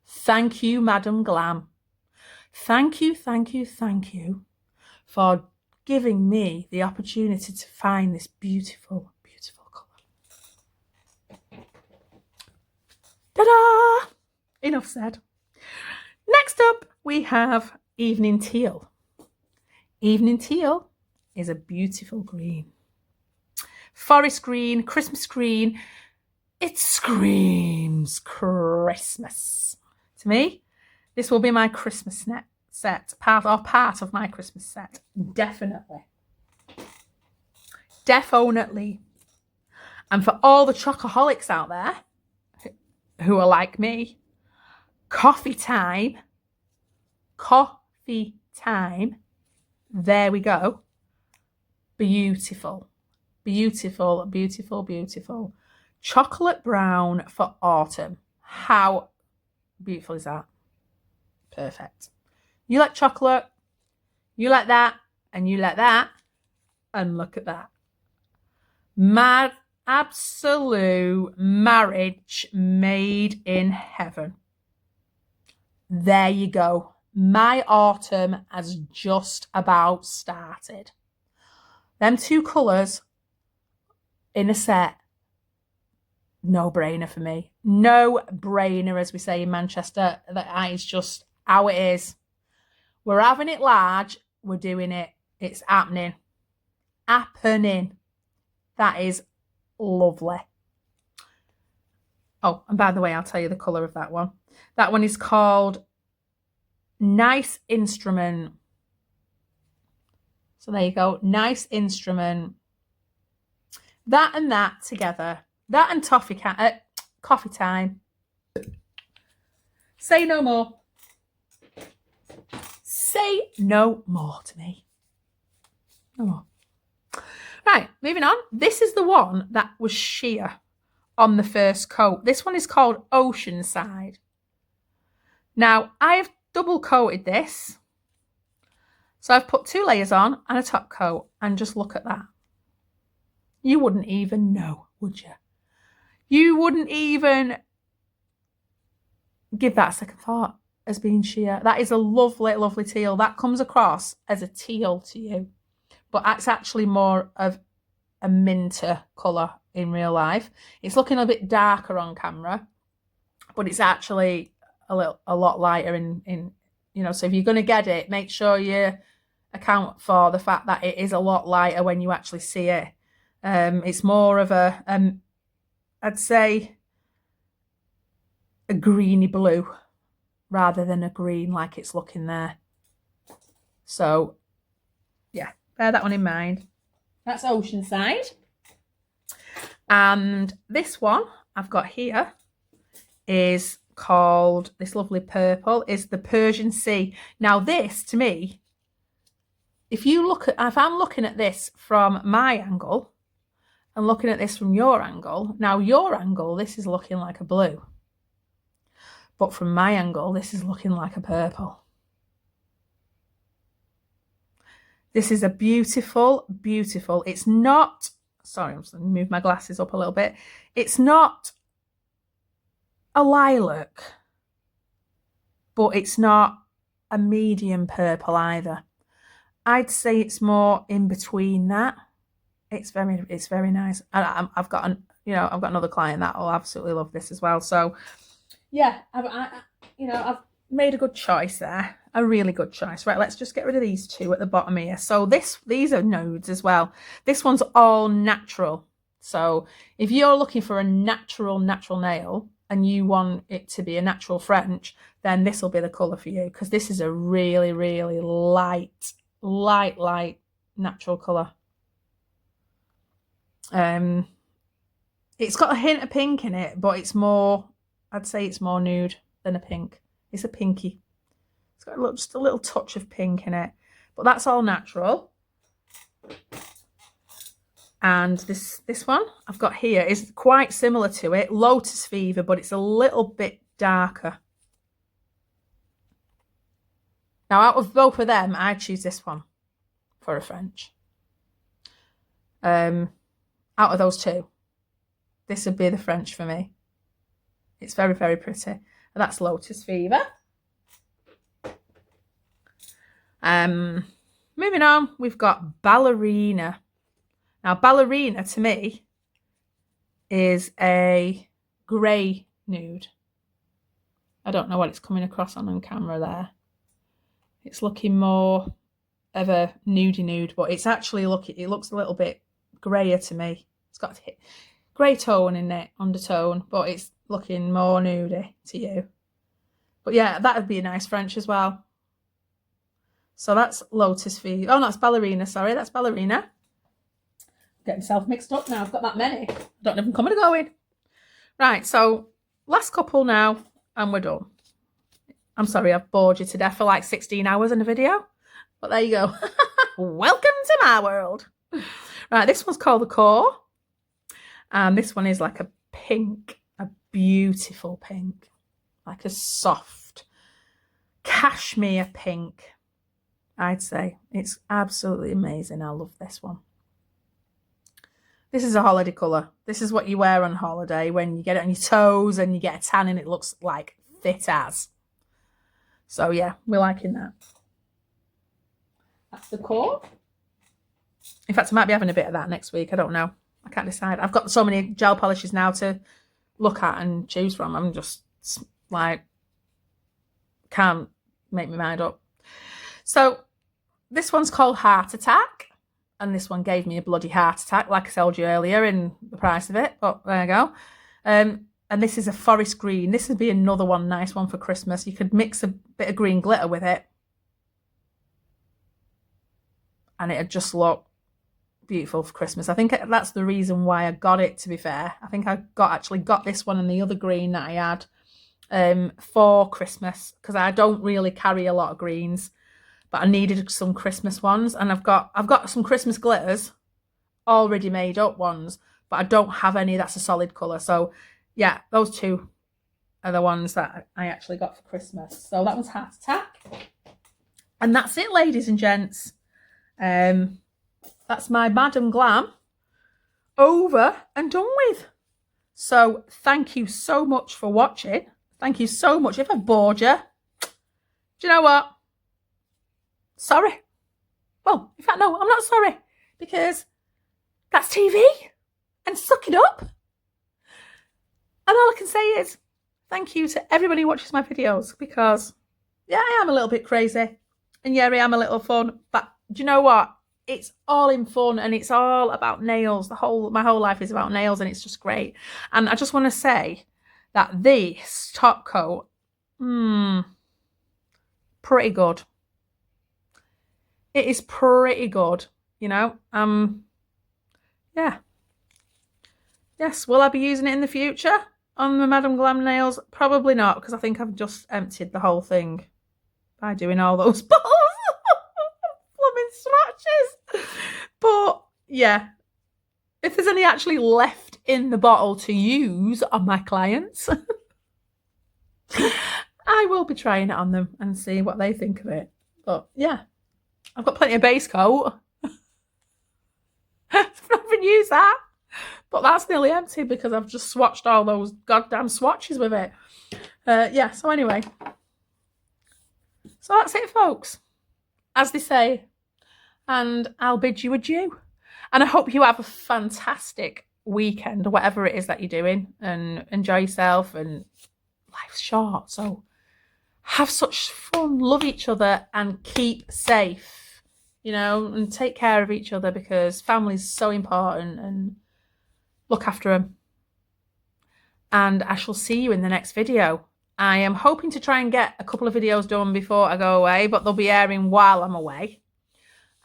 Thank you, Madam Glam. Thank you, thank you, thank you for giving me the opportunity to find this beautiful, beautiful colour. Ta-da! Enough said. Next up, we have Evening Teal. Evening Teal is a beautiful green. Forest green, Christmas green. It screams Christmas. To me, this will be my Christmas set, part of my Christmas set. Definitely. Definitely. And for all the chocoholics out there who are like me, coffee time. Coffee time. There we go. Beautiful. Beautiful, beautiful, beautiful. Chocolate brown for autumn. How beautiful is that? Perfect. You like chocolate, you like that, and you like that. And look at that. Mad, absolute marriage made in heaven. There you go. My autumn has just about started. Them two colours in a set, no brainer for me. No brainer, as we say in Manchester. That is just how it is. We're having it large. We're doing it. It's happening. Happening. That is lovely. Oh, and by the way, I'll tell you the colour of that one. That one is called Nice Instrument. So there you go. Nice Instrument. That and that together. That and coffee time. Say no more. Say no more to me. No more. Right, moving on. This is the one that was sheer on the first coat. This one is called Oceanside. Now, I have double coated this. So I've put 2 layers on and a top coat. And just look at that. You wouldn't even know, would you? You wouldn't even give that a second thought as being sheer. That is a lovely, lovely teal. That comes across as a teal to you. But it's actually more of a minter colour in real life. It's looking a bit darker on camera, but it's actually a lot lighter in you know, so if you're going to get it, make sure you account for the fact that it is a lot lighter when you actually see it. It's more of a I'd say a greeny blue rather than a green like it's looking there. So yeah, bear that one in mind. That's Oceanside. And this one I've got here is called, this lovely purple, is the Persian Sea. Now this, to me, if I'm looking at this from my angle and looking at this from your angle, now your angle, this is looking like a blue. But from my angle, this is looking like a purple. This is a beautiful, beautiful, it's not, sorry, I'm just going to move my glasses up a little bit. It's not a lilac, but it's not a medium purple either. I'd say it's more in between that. It's very nice. And I've got another client that will absolutely love this as well. So yeah, I've made a good choice there. A really good choice. Right, let's just get rid of these two at the bottom here. So these are nudes as well. This one's all natural. So if you're looking for a natural nail and you want it to be a natural French, then this will be the colour for you, because this is a really, really light natural colour. It's got a hint of pink in it, but it's more, I'd say it's more nude than a pink. It's a pinky. It's got just a little touch of pink in it, but that's all natural. And this one I've got here is quite similar to it, Lotus Fever, but it's a little bit darker. Now, out of both of them, I choose this one for a French. Out of those two, this would be the French for me. It's very, very pretty. And that's Lotus Fever. Moving on, we've got Ballerina. Now, Ballerina to me is a grey nude. I don't know what it's coming across on camera there. It's looking more of a nudie nude, but it's actually it looks a little bit greyer to me. It's got a grey tone in it, undertone, but it's looking more nudie to you. But yeah, that would be a nice French as well. So that's Lotus Fever. Oh, no, that's Ballerina. Sorry, that's Ballerina. Getting myself mixed up now. I've got that many. Don't know if I'm coming or going. Right, so last couple now, and we're done. I'm sorry, I've bored you to death for like 16 hours in a video. But there you go. Welcome to my world. Right, this one's called The Core. And this one is like a pink, a beautiful pink. Like a soft cashmere pink, I'd say. It's absolutely amazing. I love this one. This is a holiday colour. This is what you wear on holiday when you get it on your toes and you get a tan and it looks like fit as. So yeah, we're liking that. That's the core. In fact, I might be having a bit of that next week. I don't know. I can't decide. I've got so many gel polishes now to look at and choose from. I'm just like, can't make my mind up. So this one's called Heart Attack. And this one gave me a bloody heart attack, like I told you earlier in the price of it. But there you go. And this is a forest green. This would be another one, nice one for Christmas. You could mix a bit of green glitter with it. And it'd just look beautiful for Christmas. I think that's the reason why I got it, to be fair. I think I actually got this one and the other green that I had for Christmas, because I don't really carry a lot of greens. But I needed some Christmas ones, and I've got some Christmas glitters, already made up ones, but I don't have any that's a solid colour. So yeah, those two are the ones that I actually got for Christmas. So that was Heart Attack. And that's it, ladies and gents. That's my Madam Glam over and done with. So thank you so much for watching. Thank you so much. If I bored you, do you know what? Sorry. Well, in fact, no, I'm not sorry, because that's TV, and suck it up. And all I can say is thank you to everybody who watches my videos, because yeah, I am a little bit crazy, and yeah, I am a little fun, but do you know what? It's all in fun, and it's all about nails. My whole life is about nails, and it's just great. And I just want to say that this top coat, pretty good. It is pretty good, you know. Yeah. Yes, will I be using it in the future on the Madam Glam nails? Probably not, because I think I've just emptied the whole thing by doing all those bottles of blooming swatches. But yeah, if there's any actually left in the bottle to use on my clients, I will be trying it on them and see what they think of it. But yeah. I've got plenty of base coat. I've not even used that. But that's nearly empty because I've just swatched all those goddamn swatches with it. Yeah, so anyway. So that's it, folks. As they say. And I'll bid you adieu. And I hope you have a fantastic weekend, whatever it is that you're doing. And enjoy yourself. And life's short, so have such fun. Love each other and keep safe. You know, and take care of each other, because family's so important, and look after them. And I shall see you in the next video. I am hoping to try and get a couple of videos done before I go away, but they'll be airing while I'm away.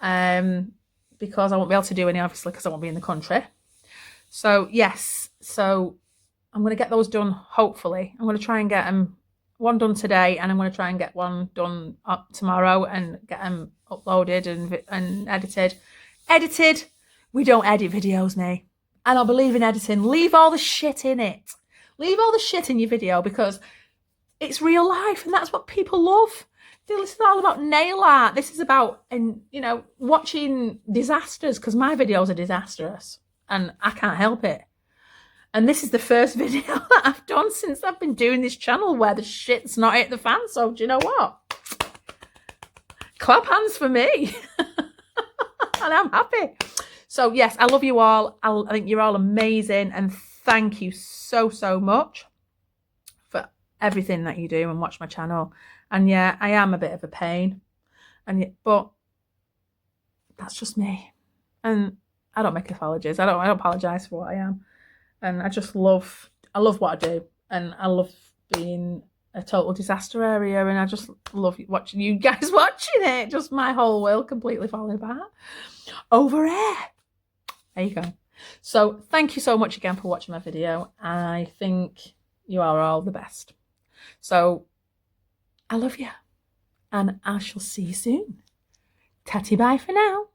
Because I won't be able to do any, obviously, because I won't be in the country. So, yes. So, I'm going to get those done, hopefully. I'm going to try and get them one done today, and I'm going to try and get one done up tomorrow and get them uploaded and edited. Edited? We don't edit videos, nay. I don't believe in editing. Leave all the shit in it. Leave all the shit in your video, because it's real life, and that's what people love. This is all about nail art. This is about, and you know, watching disasters, because my videos are disastrous, and I can't help it. And this is the first video that I've done since I've been doing this channel where the shit's not hit the fan. So do you know what? Clap hands for me. And I'm happy. So yes, I love you all. I think you're all amazing. And thank you so, so much for everything that you do and watch my channel. And yeah, I am a bit of a pain. But that's just me. And I don't make apologies. I don't apologise for what I am. And I love what I do, and I love being a total disaster area, and I just love watching you guys watching it. Just my whole world completely falling apart over here. There you go. So thank you so much again for watching my video. I think you are all the best. So I love you, and I shall see you soon. Tatty bye for now.